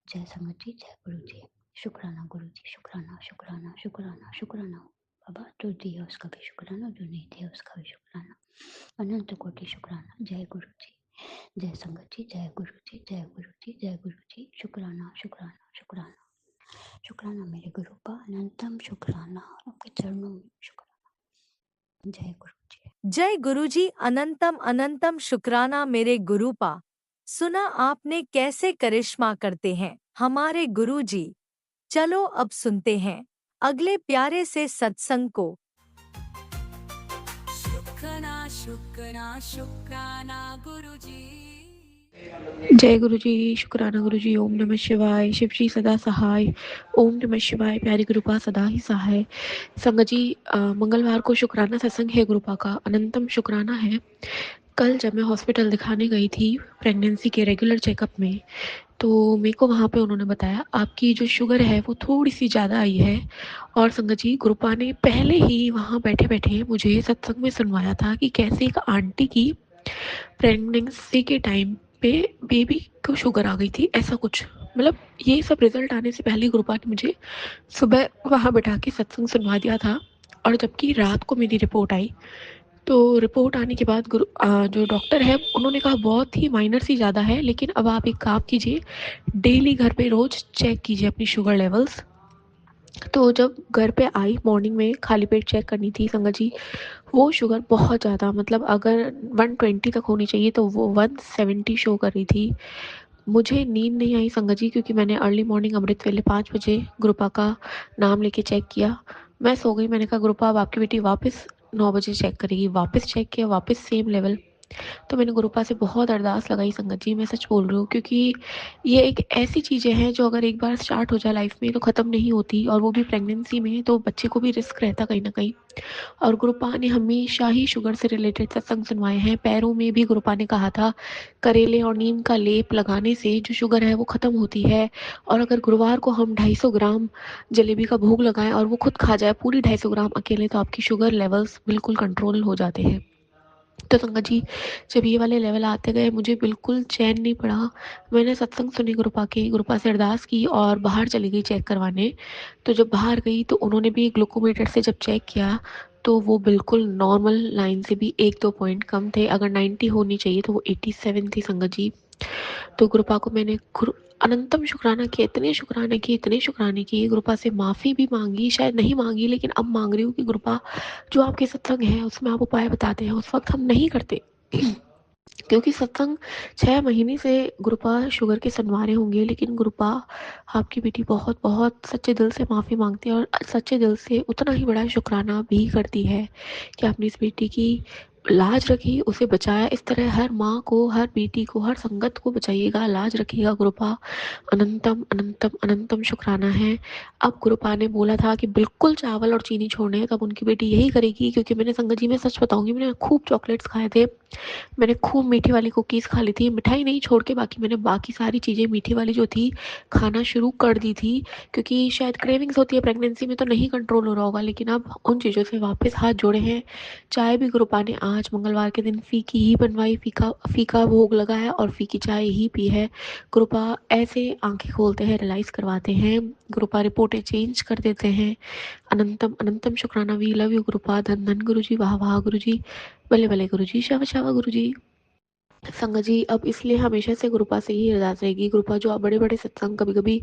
जय संगत जी, जय गुरु जी। शुक्राना गुरु जी, शुक्राना शुक्राना शुक्राना शुक्राना बाबा, जो दिया उसका भी शुक्राना, जो नहीं दिया उसका भी शुक्राना, अनंत कोटि शुक्राना। जय गुरु जी, जय संगत जी, जय गुरु जी, जय गुरु जी, जय गुरु जी। शुक्राना शुक्राना शुक्राना शुक्राना मेरे गुरुपा, अनंतम शुक्राना, आपके चरणों में शुक्राना। जय गुरु जी। जय गुरुजी, अनंतम अनंतम शुक्राना मेरे गुरुपा। सुना आपने कैसे करिश्मा करते हैं हमारे गुरुजी। चलो अब सुनते हैं अगले प्यारे से सत्संग को। शुक्राना शुक्राना शुक्राना गुरुजी। जय गुरु जी, शुक्राना गुरु जी। ओम नमः शिवाय, शिव जी सदा सहाय। ओम नमः शिवाय, प्यारी गुरुपा सदा ही सहाय। संगत जी मंगलवार को शुक्राना सत्संग है गुरुपा का, अनंतम शुक्राना है। कल जब मैं हॉस्पिटल दिखाने गई थी प्रेगनेंसी के रेगुलर चेकअप में, तो मेरे को वहाँ पे उन्होंने बताया आपकी जो शुगर है वो थोड़ी सी ज़्यादा आई है। और संगत जी गुरुपा ने पहले ही वहाँ बैठे बैठे मुझे सत्संग में सुनवाया था कि कैसे एक आंटी की प्रेगनेंसी के टाइम पे बेबी को शुगर आ गई थी, ऐसा कुछ। मतलब ये सब रिजल्ट आने से पहले गुरुपा ने मुझे सुबह वहाँ बैठा के सत्संग सुनवा दिया था। और जबकि रात को मेरी रिपोर्ट आई तो रिपोर्ट आने के बाद जो डॉक्टर है उन्होंने कहा बहुत ही माइनर सी ज़्यादा है, लेकिन अब आप एक काम कीजिए, डेली घर पे रोज़ चेक कीजिए अपनी शुगर लेवल्स। तो जब घर पे आई मॉर्निंग में खाली पेट चेक करनी थी संगत जी, वो शुगर बहुत ज़्यादा, मतलब अगर 120 तक होनी चाहिए तो वो 170 शो कर रही थी। मुझे नींद नहीं आई संगत जी, क्योंकि मैंने अर्ली मॉर्निंग अमृत वेले 5 बजे गुरुपा का नाम लेके चेक किया। मैं सो गई, मैंने कहा गुरुपा अब आपकी बेटी वापस 9 बजे चेक करेगी। वापस चेक किया, वापस सेम लेवल। तो मैंने गुरुपा से बहुत अरदास लगाई संगत जी, मैं सच बोल रही हूँ, क्योंकि ये एक ऐसी चीज़ें हैं जो अगर एक बार स्टार्ट हो जाए लाइफ में तो ख़त्म नहीं होती, और वो भी प्रेगनेंसी में, तो बच्चे को भी रिस्क रहता कहीं ना कहीं। और गुरुपा ने हमेशा ही शुगर से रिलेटेड सत्संग सुनवाए हैं। पैरों में भी गुरुपा ने कहा था करेले और नीम का लेप लगाने से जो शुगर है वो ख़त्म होती है। और अगर गुरुवार को हम 250 ग्राम जलेबी का भोग लगाएं और वो खुद खा जाए पूरी 250 ग्राम अकेले, तो आपकी शुगर लेवल्स बिल्कुल कंट्रोल हो जाते हैं। तो संगत जी, जब ये वाले लेवल आते गए मुझे बिल्कुल चैन नहीं पड़ा। मैंने सत्संग सुनी गुरुपा की, गुरुपा से अरदास की और बाहर चली गई चेक करवाने। तो जब बाहर गई तो उन्होंने भी ग्लूकोमीटर से जब चेक किया तो वो बिल्कुल नॉर्मल लाइन से भी 1-2 पॉइंट कम थे। अगर 90 होनी चाहिए तो वो 87 थी संगत जी। तो गुरुपा को मैंने अनंतम शुक्राना किया, इतने शुक्राने किए, इतने शुक्राने किए। गुरुपा से माफ़ी भी मांगी, शायद नहीं मांगी लेकिन अब मांग रही हूँ कि गुरुपा जो आपके सत्संग है उसमें आप उपाय बताते हैं, उस वक्त हम नहीं करते। क्योंकि सत्संग 6 महीने से गुरुपा शुगर के सुनवा रहे होंगे, लेकिन गुरुपा आपकी बेटी बहुत बहुत सच्चे दिल से माफ़ी मांगती है और सच्चे दिल से उतना ही बड़ा शुक्राना भी करती है कि आपने इस बेटी की लाज रखी, उसे बचाया। इस तरह हर माँ को, हर बेटी को, हर संगत को बचाइएगा, लाज रखिएगा गुरुपा। अनंतम अनंतम अनंतम शुक्राना है। अब गुरुपा ने बोला था कि बिल्कुल चावल और चीनी छोड़ने हैं, तब उनकी बेटी यही करेगी, क्योंकि मैंने संगत जी में सच बताऊंगी, मैंने खूब चॉकलेट्स खाए थे, मैंने खूब मीठी वाली कुकीज़ खा ली थी, मिठाई नहीं छोड़ के बाकी मैंने बाकी सारी चीज़ें मीठी वाली जो थी खाना शुरू कर दी थी, क्योंकि शायद क्रेविंग्स होती है प्रेगनेंसी में तो नहीं कंट्रोल हो रहा होगा, लेकिन अब उन चीज़ों से वापस हाथ जोड़े हैं। चाय भी गुरुपा ने आज मंगलवार के दिन फीकी ही बनवाई, फीका फीका भोग लगाया और फीकी चाय ही पी है। गुरुपा ऐसे आंखें खोलते हैं, रियलाइज करवाते हैं, गुरुपा रिपोर्टें चेंज कर देते हैं। अनंतम अनंतम शुक्राना, वी लव यू गुरुपा, धन धन गुरु जी, वाह वाह गुरु जी, भले भले गुरु जी, शावा शावा गुरु जी। संगत जी, अब इसलिए हमेशा से गुरुपा से ही अरदास रहेगी। गुरुपा जो आप बड़े बड़े सत्संग कभी कभी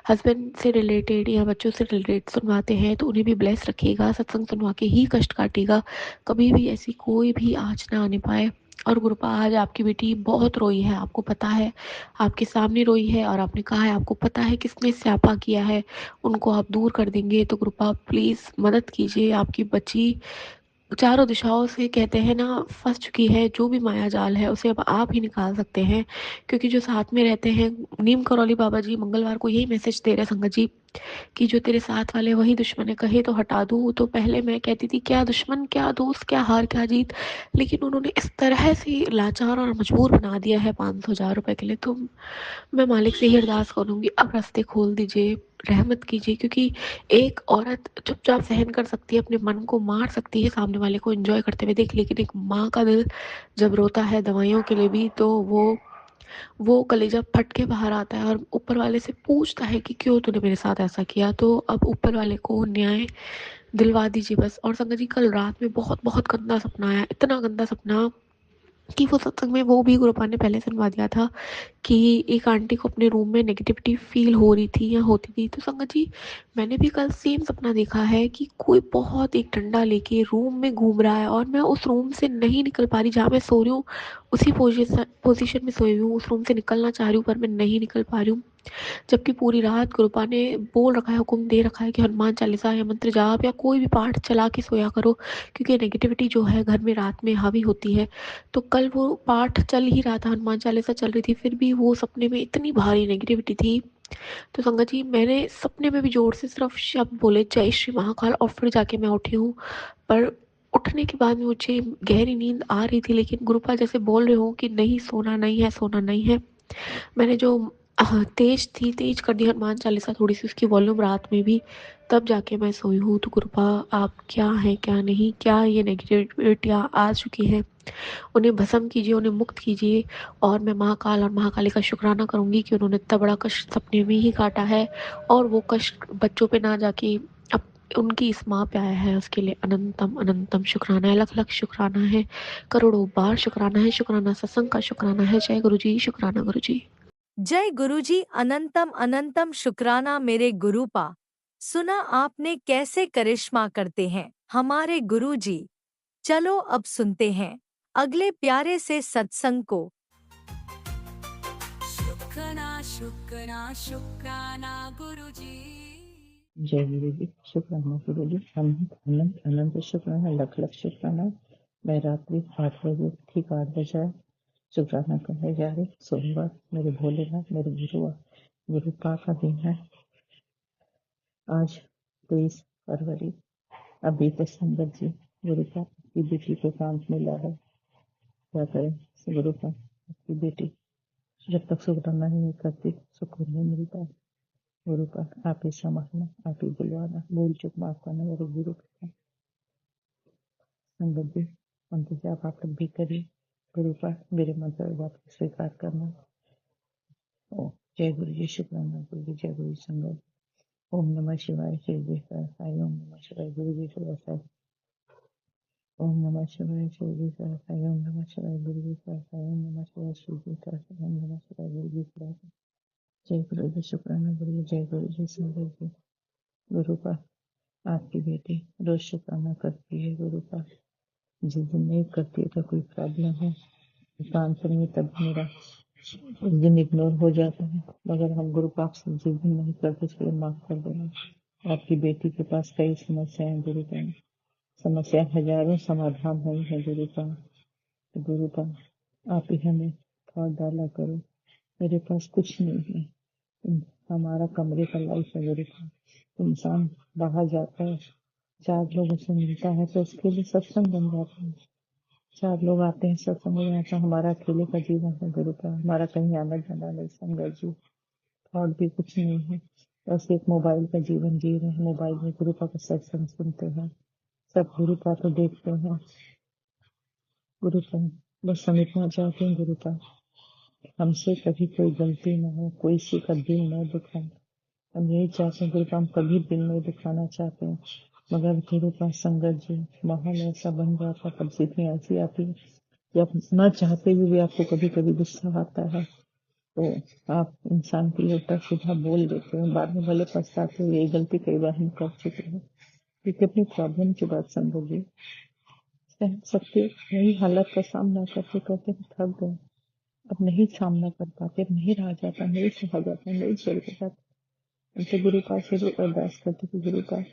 हस्बैंड से रिलेटेड या बच्चों से रिलेटेड सुनवाते हैं तो उन्हें भी ब्लेस रखिएगा, सत्संग सुनवा के ही कष्ट काटिएगा, कभी भी ऐसी कोई भी आँच ना आने पाए। और गुरुपा आज आपकी बेटी बहुत रोई है, आपको पता है, आपके सामने रोई है और आपने कहा है आपको पता है किसने स्यापा किया है, उनको आप दूर कर देंगे। तो गुरुपा प्लीज़ मदद कीजिए, आपकी बच्ची चारों दिशाओं से कहते हैं ना फंस चुकी है, जो भी माया जाल है उसे अब आप ही निकाल सकते हैं, क्योंकि जो साथ में रहते हैं नीम करौली बाबा जी मंगलवार को यही मैसेज दे रहे संगत जी कि जो तेरे साथ वाले वही दुश्मन है, कहे तो हटा दूँ। तो पहले मैं कहती थी क्या दुश्मन, क्या दोस्त, क्या हार, क्या जीत, लेकिन उन्होंने इस तरह से लाचार और मजबूर बना दिया है 500,000 रुपए के लिए। तो मैं मालिक से ही अरदास करूंगी, अब रास्ते खोल दीजिए, रहमत कीजिए, क्योंकि एक औरत चुपचाप सहन कर सकती है, अपने मन को मार सकती है सामने वाले को एंजॉय करते हुए देख, लेकिन एक माँ का दिल जब रोता है दवाइयों के लिए भी, तो वो कलेजा फट के बाहर आता है और ऊपर वाले से पूछता है कि क्यों तूने मेरे साथ ऐसा किया। तो अब ऊपर वाले को न्याय दिलवा दीजिए बस। और संगत जी, कल रात में बहुत बहुत गंदा सपना आया, इतना गंदा सपना कि वो सत्संग में वो भी गुरुपा ने पहले सुनवा दिया था कि एक आंटी को अपने रूम में नेगेटिविटी फील हो रही थी या होती थी। तो संगत जी, मैंने भी कल सेम सपना देखा है कि कोई बहुत एक डंडा लेके रूम में घूम रहा है और मैं उस रूम से नहीं निकल पा रही, जहाँ मैं सो रही हूँ उसी पोजीशन में सोई हुई हूँ, उस रूम से निकलना चाह रही हूँ पर मैं नहीं निकल पा रही हूँ। जबकि पूरी रात गुरुपा ने बोल रखा है, हुक्म दे रखा है कि हनुमान चालीसा या मंत्र जाप या कोई भी पाठ चला के सोया करो, क्योंकि नेगेटिविटी जो है घर में रात में हावी होती है। तो कल वो पाठ चल ही रहा था, हनुमान चालीसा चल रही थी, फिर भी वो सपने में इतनी भारी नेगेटिविटी थी। तो संगत जी, मैंने सपने में भी जोर से सिर्फ शब्द बोले जय श्री महाकाल और फिर जाके मैं उठी हूँ। पर उठने के बाद में मुझे गहरी नींद आ रही थी, लेकिन गुरुपा जैसे बोल रहे हो कि नहीं सोना नहीं है, सोना नहीं है। मैंने जो तेज कर दी हनुमान चालीसा थोड़ी सी, उसकी वॉल्यूम रात में भी, तब जाके मैं सोई हूँ। तो कृपा आप क्या हैं क्या नहीं, क्या ये नेगेटिविटियाँ आ चुकी हैं, उन्हें भस्म कीजिए, उन्हें मुक्त कीजिए। और मैं महाकाल और महाकाली का शुक्राना करूँगी कि उन्होंने इतना बड़ा कष्ट सपने में ही काटा है और वो कष्ट बच्चों पे ना जाके अब उनकी इस माँ पे आया है उसके लिए अनंतम अनंतम शुक्राना है, लख लख शुक्राना है, करोड़ों बार शुक्राना है, शुक्राना सत्संग का शुक्राना है। जय गुरु जी, शुक्राना गुरु जी। जय गुरुजी, अनंतम अनंतम शुक्राना मेरे गुरुपा। सुना आपने कैसे करिश्मा करते हैं हमारे गुरुजी। चलो अब सुनते हैं अगले प्यारे से सत्संग को। शुक्राना शुक्राना शुक्राना गुरुजी। जय गुरु जी, शुक्राना गुरु जी। अनंत अनंत अनंत शुक्राना, लख लख शुक्राना। मैं रात्रि 8 बजे ठीक 8 बजे शुक्राना करने जा रही। सोमवार मेरे भोलेनाथ मेरे गुरुपा का दिन है। आज 23 फरवरी। अभी तो संगत जी गुरुपा की बेटी को काम मिला है, क्या करें। गुरुपा आपकी बेटी जब तक शुक्राना नहीं करती सुकून नहीं मिलता। गुरुपा आप ही संभालना, आप ही बुलवाना, भूल चुक माफ करना मेरे गुरु का। संगत जी मंत्र जाप आप लोग भी करिए। गुरुपा मेरे मंत्र बात को स्वीकार करना। ओ जय गुरु जी, शुक्राना गुरु जी। जय गुरु जी संगत। ओम नमः शिवाय, शिव जी सहसाई। ओम नमः शिवाय, गुरु जी सहसाई। ओम नमः शिवाय, शिव जी सहसाई। ओम नमः शिवाय, गुरु जी सहसाई। ओम नमः शिवाय, शिव जी सहसाई। ओम नमः शिवाय, गुरु जी सहसाई। जय गुरु जी, शुक्राना गुरु जी। जय गुरु जी संगत जी। गुरुपा आपकी बेटी रोज शुक्राना करती है। गुरुपा जिस दिन नहीं करती है तो कोई प्रॉब्लम है, काम से नहीं, तब मेरा उस दिन इग्नोर हो जाता है। मगर हम गुरु पाप से जिस दिन नहीं करते उसके लिए माफ कर देना। आपकी बेटी के पास कई समस्याएं गुरु का, समस्या हजारों, समाधान नहीं है गुरु का। तो गुरु का आप ही हमें थोड़ा डाला करो। मेरे पास कुछ नहीं है, हमारा कमरे का लाइफ है गुरु का। इंसान बाहर जाता है, 4 लोगों से मिलता है तो उसके लिए सत्संग बन जाता है। 4 लोग आते हैं सत्संग में आता, हमारा अकेले का जीवन है गुरु का। हमारा कहीं आना जाना नहीं संगत जी, थॉट भी कुछ नहीं है। बस एक मोबाइल का जीवन जी रहे हैं। मोबाइल में गुरु का सत्संग सुनते हैं, सब गुरु का तो देखते हैं। गुरु का बस हम इतना चाहते हैं गुरु का हमसे कभी कोई गलती ना हो, कोई सी का दिल न दुखाए। हम यही चाहते हैं गुरु का, हम कभी दिल नहीं दुखाना चाहते हैं। मगर गुरु का संगत जी माहौल ऐसा बन जाता, परिस्थितियाँ ऐसी आती है कि आप न चाहते हुए भी आपको कभी कभी गुस्सा आता है, तो आप इंसान के लिए उल्टा सीधा बोल देते हैं। बाद में भले पछताते हुए, ये गलती कई बार हम कर चुके हैं, क्योंकि अपनी प्रॉब्लम की बात संगत जी सह सकते, यही हालत का सामना करते करते हम थक गए। अब नहीं सामना कर पाते, अब नहीं रहा जाता, नहीं सहा जाता, नहीं चल जाता। उनसे गुरु का जरूर अरदास करते कि गुरु का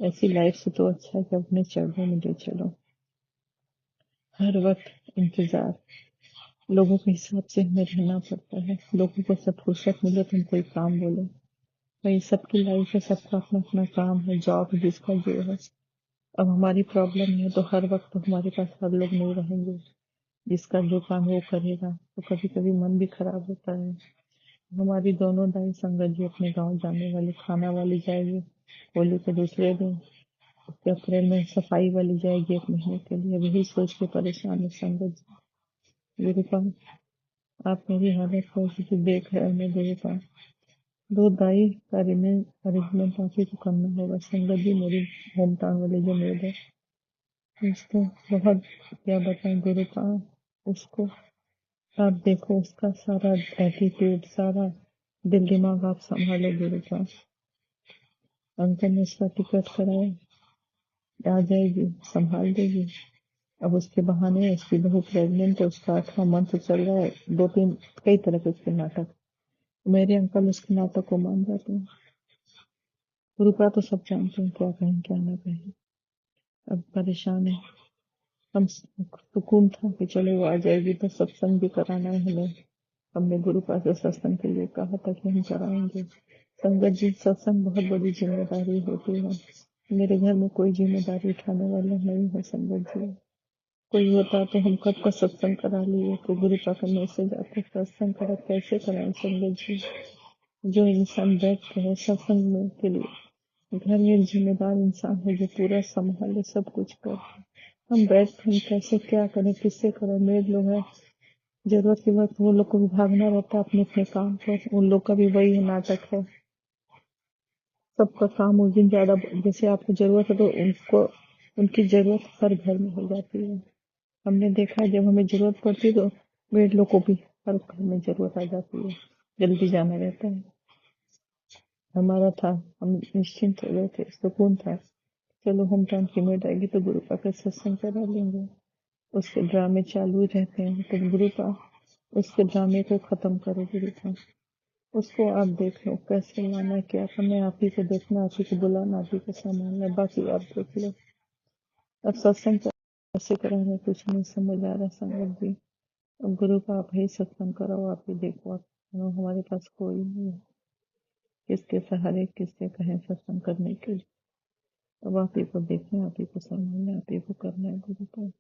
ऐसी लाइफ से तो अच्छा है कि अपने चरणों में ले चलो। हर वक्त इंतजार, लोगों के हिसाब से हमें रहना पड़ता है। लोगों को सब फुर्सत मिले तो हम कोई काम बोले, भाई सबकी लाइफ है, सबका अपना अपना काम है, जॉब है, जिसका जो है। अब हमारी प्रॉब्लम है तो हर वक्त तो हमारे पास हर लोग नहीं रहेंगे, जिसका जो काम वो करेगा। तो कभी कभी मन भी खराब होता है। हमारी दोनों दाई संगत जी अपने गांव जाने वाली, खाना वाली जाएगी होली के दूसरे दिन, उसके अप्रैल में सफाई वाली जाएगी 1 महीने के लिए। अब यही सोच के परेशान है संगत जी। गुरु का आप मेरी हालत को देख रहे हैं गुरु का, 2 दाई का अरेंजमेंट आप ही को करना होगा संगत जी। मेरी होम टाउन वाली जो मेड है उसको बहुत क्या बताएं गुरु का, उसको आप देखो, उसका सारा एटीट्यूड, सारा दिल दिमाग आप संभालो गुरु का। अंकल ने उसका टिकट कराया, आ जाएगी, संभाल देगी। अब उसके बहाने उसकी बहू प्रेग्नेंट है, उसका 8वां मंथ चल रहा है, 2-3 कई तरह के उसके नाटक। मेरे अंकल उसके नाटक को मान जाते हैं। गुरु का तो सब जानते हैं, क्या कहें क्या ना कहें। अब परेशान है, हम सुकून था कि चलो वो आ जाएगी तो सत्संग भी कराना है हमें। हमने गुरु पास से सत्संग के लिए कहा था कि हम कराएंगे। संगत जी सत्संग बहुत बड़ी जिम्मेदारी होती है, मेरे घर में कोई जिम्मेदारी उठाने वाला नहीं है संगत जी। कोई होता तो हम कब का सत्संग करा लिए, तो गुरु का मैसेज आते सत्संग करा, कैसे कराएं संगत जी। जो इंसान बैठ रहे सत्संग में के लिए, घर में एक जिम्मेदार इंसान है जो पूरा संभाले, सब कुछ कर, हम बैठ हम कैसे क्या करें, किससे करें। मेरे लोग हैं, जरूरत के वक्त वो लोग को भी भागना रहता है अपने अपने काम पर, उन लोग का भी वही नाटक है। सबका काम उस दिन ज़्यादा, जैसे आपको ज़रूरत है तो उनको उनकी ज़रूरत हर घर में हो जाती है। हमने देखा है जब हमें ज़रूरत पड़ती है तो मेड लोग को भी हर घर में ज़रूरत आ जाती है, जल्दी जाना रहता है। हमारा था, हम निश्चिंत हो गए थे, सुकून था, चलो होम टाउन की मेड आएगी तो गुरुपा का सत्संग करा लेंगे। उसके ड्रामे चालू रहते हैं तो गुरुपा उसके ड्रामे को ख़त्म करो गुरुपा, उसको आप देख लो कैसे लाना क्या करना है, आप ही को देखना, आप ही को बुलाना, आप ही को संभालना, बाकी आप देख लो। अब सत्संग कैसे कराएंगे कुछ नहीं समझ आ रहा संगत जी। अब गुरु का आप ही सत्संग कराओ, आप ही देखो, आप हमारे पास कोई नहीं है, किसके सहारे किससे कहें सत्संग करने के लिए। अब आप ही को देखना, आप ही को संभालना, आप ही को करना है गुरु का।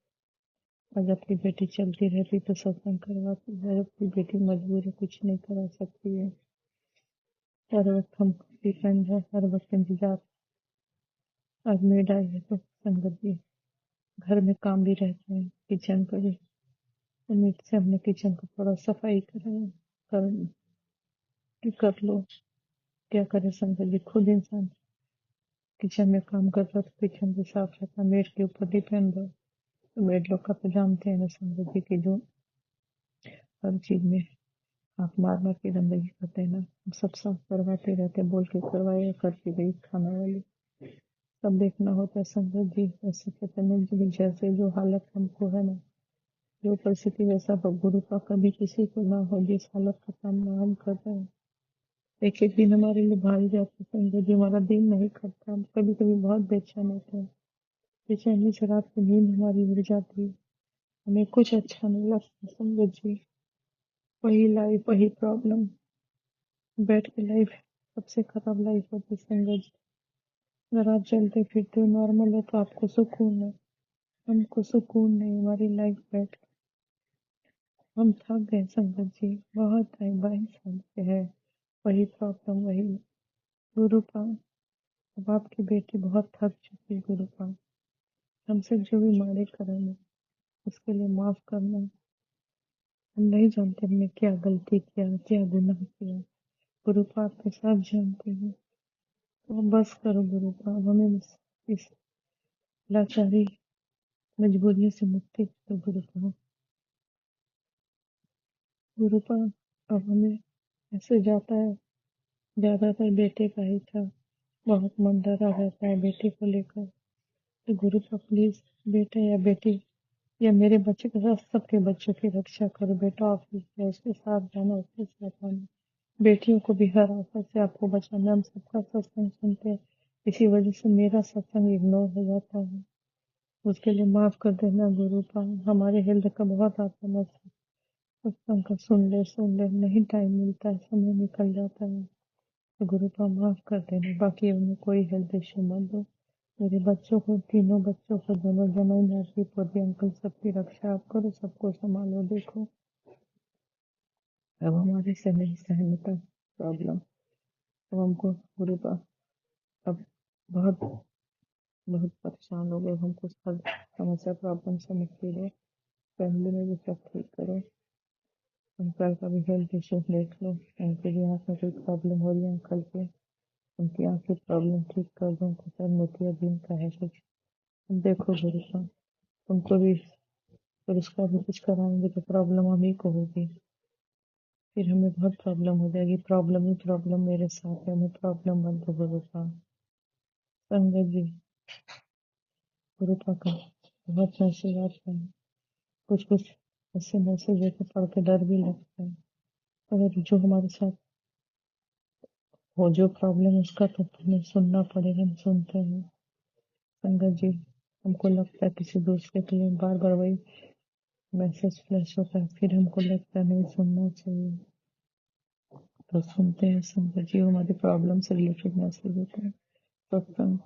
आज आपकी बेटी चलती रहती तो सत्संग करवाती है, आपकी बेटी मजबूर है, कुछ नहीं करा सकती है। हर वक्त हम डिपेंड है, हर वक्त इंतजार। आज मेड आई है तो संगत जी घर में काम भी रहते हैं, किचन का भी, उम्मीद से हमने किचन को थोड़ा सफाई कराया, कर लो, क्या करे संगत जी, खुद इंसान किचन में काम करता तो किचन भी साफ रहता, मेड के ऊपर डिपेंड हो तो मेड लोग का तो जानते हैं ना संगत जी की जो हर चीज में हाथ मार मार के गंदगी करते हैं ना, हम सब साफ करवाते रहते, बोल के करवाए, करके गई खाना वाली, सब देखना होता है संगत जी। ऐसे कहते नहीं जी, जैसे जो हालत हमको है ना, जो परिस्थिति वैसा गुरु का कभी किसी को ना हो, जिस हालत का सामना हम कर रहे हैं। एक एक दिन हमारे लिए भारी जाता है संगत जी, हमारा दिन नहीं करता, हम कभी कभी बहुत बेचैन होते हैं, बेचैनी से रात की नींद हमारी उड़ जाती है, हमें कुछ अच्छा नहीं लगता संगत जी। वही लाइफ वही प्रॉब्लम, बैठ के लाइफ सबसे खराब लाइफ होती है संगत जी। अगर आप चलते फिरते हो नॉर्मल है तो आपको सुकून है, हमको सुकून नहीं, हमारी लाइफ बैठ, हम थक गए संगत जी, बहुत टाइम 22 साल से है वही प्रॉब्लम वही। गुरु पाओ, अब आपकी बेटी बहुत थक चुकी है गुरु पाओ, हमसे जो भी मारे कर्म है उसके लिए माफ करना। हम नहीं जानते हमने क्या गलती किया, क्या गुनाह किया, गुरु पाप आपके सब जानते हैं, तो बस करो गुरु पाप, हमें इस लाचारी मजबूरियों से मुक्ति दो गुरु पाप। गुरु पाप अब हमें ऐसे जाता है, ज्यादातर बेटे का ही था, बहुत मन डरा रहता है बेटे को लेकर, तो गुरु पाप प्लीज बेटे या बेटी या मेरे बच्चे के साथ सबके बच्चों की रक्षा करो बेटा, ऑफिस है उसके साथ जाना, उसके साथ आना, बेटियों को भी हर आफत से आपको बचाना। हम सबका सत्संग सुनते हैं, इसी वजह से मेरा सत्संग इग्नोर हो जाता है, उसके लिए माफ कर देना गुरु पाल, हमारे हेल्थ का बहुत आता है, सत्संग का सुन ले नहीं टाइम मिलता है, समय निकल जाता है, तो गुरु पाल माफ कर देना, बाकी उन्हें कोई हेल्थ इश्यू मत दो, मेरे बच्चों को, तीनों बच्चों को, दोनों जमाई नाती पोती अंकल सबकी रक्षा आप करो, सबको संभालो देखो। अब हमारे से नहीं सहन होता प्रॉब्लम, अब हमको गुरु का अब बहुत बहुत परेशान हो गए, हमको सब समस्या प्रॉब्लम से मुक्ति दे, फैमिली में भी सब ठीक करो, अंकल का भी हेल्थ इशू देख लो, उनके भी आँख में कोई प्रॉब्लम हो रही है अंकल के, उनकी आँख की प्रॉब्लम ठीक कर दो, उनको सर मोतियाबिंद का है कुछ, देखो गुरु का उनको भी, फिर उसका भी कुछ कराएंगे तो प्रॉब्लम हम ही को होगी, फिर हमें बहुत प्रॉब्लम हो जाएगी, प्रॉब्लम ही प्रॉब्लम मेरे साथ है, हमें प्रॉब्लम बंद हो गुरु का। संगत जी गुरु का बहुत मैसेज आता है, कुछ कुछ ऐसे मैसेज है पढ़ के डर भी लगता है, अगर जो हमारे साथ हो जो प्रॉब्लम उसका तो हमें सुनना पड़ेगा, हम सुनते हैं संगत जी, हमको लगता है किसी दूसरे के लिए बार बार वही मैसेज फ्लैश होता है, फिर हमको लगता है नहीं सुनना चाहिए, तो सुनते हैं संगत जी, हमारी प्रॉब्लम से रिलेटेड मैसेज होते हैं सत्संग,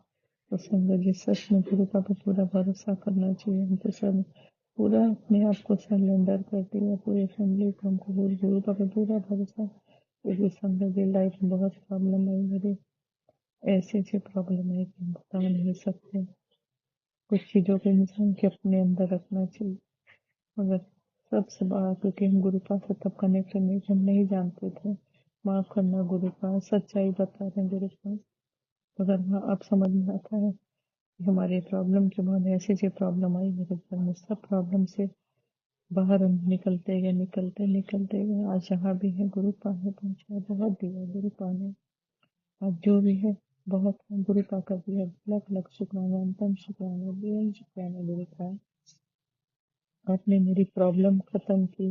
तो संगत जी सच में गुरु का पे पूरा भरोसा करना चाहिए, हमको सब पूरा अपने आप को सरेंडर कर दिया, पूरी फैमिली को, हमको गुरु का पे पूरा भरोसा, क्योंकि संगत जी लाइफ में बहुत प्रॉब्लम आई मेरी, ऐसी ऐसी प्रॉब्लम है कि हम बता नहीं सकते, कुछ चीज़ों को इंसान के अपने अंदर रखना चाहिए, मगर सबसे बड़ा क्योंकि हम गुरु पास से तब कनेक्टेड नहीं थे, हम नहीं जानते थे, माफ करना गुरु पास, सच्चाई बता रहे हैं गुरु पास, मगर हाँ अब समझ में आता है कि हमारे प्रॉब्लम के बाद ऐसी ऐसी प्रॉब्लम आई मेरे घर में, सब प्रॉब्लम से बाहर हम निकलते गए निकलते निकलते गए। आज जहाँ भी है गुरु पा ने पहुँचा, बहुत दिया गुरु पा ने। आज जो भी है बहुत है, गुरु पा का दिया। लख लख शुक्राना, अंतम शुक्राना, बेअंत शुक्राना गुरु का। आपने मेरी प्रॉब्लम खत्म की,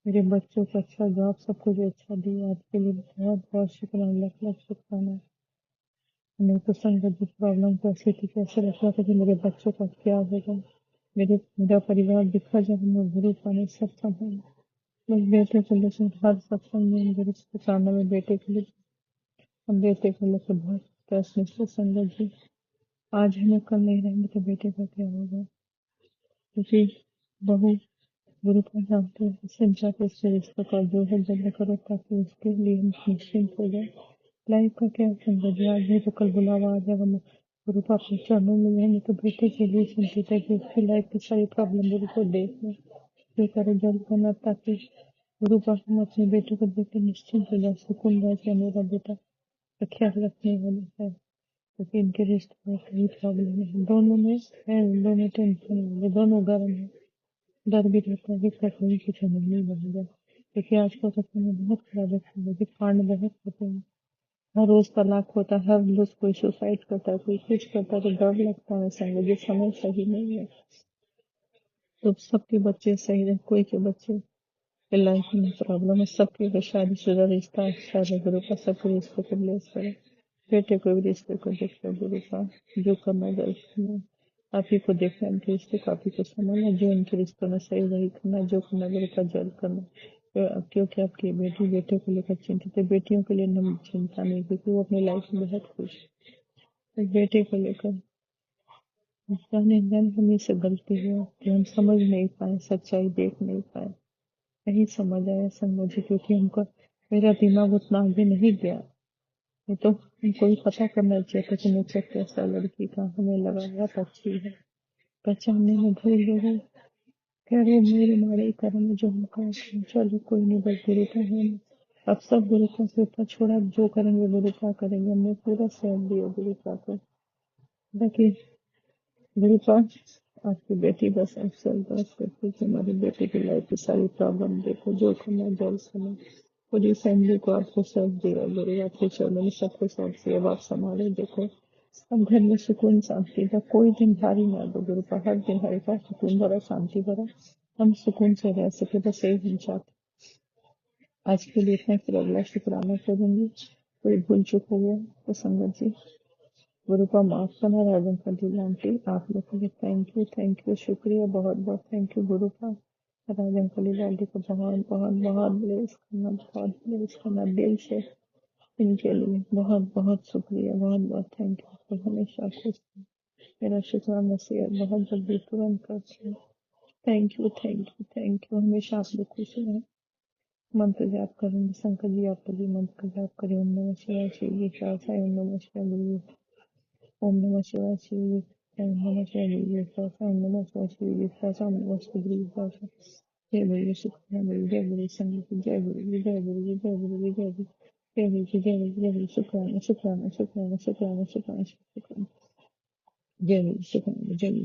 मेरे बच्चों को अच्छा जॉब, सब कुछ अच्छा दिया। आपके लिए बहुत बहुत शुक्राना, लख लख शुक्राना। नहीं तो संगत जी प्रॉब्लम कैसे थी, कैसे लगता था कि मेरे बच्चों का क्या होगा, मेरा परिवार दिखा जब मैं गुरु पाने सब संभाला। बस बेटे को लेकर हर सत्संग में गुरु शुक्राना में बेटे के लिए, हम बेटे को लेकर बहुत स्ट्रेस में थे संगत जी। आज हमें कल नहीं रहेंगे तो बेटे का क्या होगा, क्योंकि बहू गुरु का जानते हैं संचार के इससे रिश्तों का जो है जल्द करो ताकि उसके लिए हम निश्चिंत हो जाए। लाइफ का क्या संगत जी, आज है तो कल बुलावा आ जाएगा। हम गुरु का अपने चरणों में रहेंगे तो बेटे के लिए चिंतित है कि उसकी लाइफ की सारी प्रॉब्लम गुरु को देख ले, जो करे जल्द करना ताकि गुरु का हम अपने बेटे को देख के निश्चिंत हो जाए, सुकून रह जाए मेरा बेटा का ख्याल रखने वाले है। क्योंकि इनके रिश्ते में कई प्रॉब्लम है, दोनों में है, दोनों टेंशन है, दोनों गर्म है। डर भी रहता है कि कहीं की समझ नहीं बन जाए, क्योंकि आजकल का समय बहुत खराब है, कांड बहुत होते हैं। हर रोज तलाक होता है, हर रोज कोई सुसाइड करता है, कोई कुछ करता है, तो डर लगता है संग ये समय सही नहीं है। तो सबके बच्चे सही रहे, कोई के बच्चे के लाइफ में प्रॉब्लम है, सबके शादीशुदा रिश्ता अच्छा है गुरु का, सबके रिश्ते को ब्लेस करे। बेटे को भी रिश्ते को देखना गुरु का, जो करना जल्द करना, आप ही को देखना, इनके रिश्ते को आप ही को संभालना, जो इनके रिश्तों में सही वही करना, जो करना गुरु का जल्द करना। क्योंकि आपकी बेटी बेटे को लेकर चिंतित है, बेटियों के लिए न चिंता नहीं, क्योंकि वो अपनी लाइफ में बहुत खुश है। तो बेटे को लेकर जाने जाने हमें से गलती हुआ कि हम समझ नहीं पाए, सच्चाई देख नहीं पाए, नहीं समझ आया समझ, क्योंकि हमको मेरा दिमाग उतना आगे नहीं गया। नहीं तो हमको भी पता करना चाहिए था कि नेचर कैसा लड़की का, हमें लगा बहुत अच्छी है, पहचानने में भूल गए। खैर वो मेरे मारे कर्म में जो हमका, चलो कोई नहीं, बस गुरु का है। अब सब गुरु का कृपा छोड़ा, जो करेंगे गुरु का करेंगे, हमने पूरा सहन दिया गुरु का को। बाकी गुरु का आपकी बेटी बस अक्सर बात करती है कि हमारी बेटी की लाइफ की सारी प्रॉब्लम देखो, जो करना जल्द करना। पूरी फैमिली को आपको सब दिया गुरु, आपके चरणों में सबको सब दिया, आप संभाले देखो। अब घर में सुकून शांति का कोई दिन भारी ना दो गुरु का, हर दिन हर का सुकून भरा शांति भरा, हम सुकून से रह सके, बस यही हम चाहते। आज के लिए इतना, फिर अगला शुक्राना करूंगी। कोई भूल चूक हो गया तो संगत जी गुरु का माफ करना। राजन का दिल आंटी आप लोग के लिए थैंक यू शुक्रिया, बहुत बहुत थैंक यू गुरु का। राजन कली आंटी को बहुत बहुत बहुत ब्लेस करना, बहुत ब्लेस करना दिल से, इनके लिए बहुत बहुत शुक्रिया, बहुत बहुत थैंक यू। तो हमेशा खुश रहें। मेरा शुक्राना शेयर बहुत जल्दी तुरंत करते हैं। थैंक यू, हमेशा आप लोग खुश रहें। मंत्र जाप करेंगे शंकर जी, आप भी मंत्र का जाप करें। ओम नमः शिवाय, शिव जी का ओम नमः शिवाय गुरु, ओम नमः शिवाय शिव जी, ओम नमः शिवाय गुरु जी का ओम नमः शिवाय शिव जी का ओम नमः शिवाय गुरु जी का। जय गुरु शुक्रिया गुरु, जय गुरु संगत, जय गुरु जी, जय गुरु जी, जय गुरु जी, जय गुरु, जय गुरु जी, जय गुरु, जय गुरु शुक्राना शुक्राना शुक्राना शुक्राना शुक्राना शुक्राना, जय गुरु शुक्राना, जय गुरु।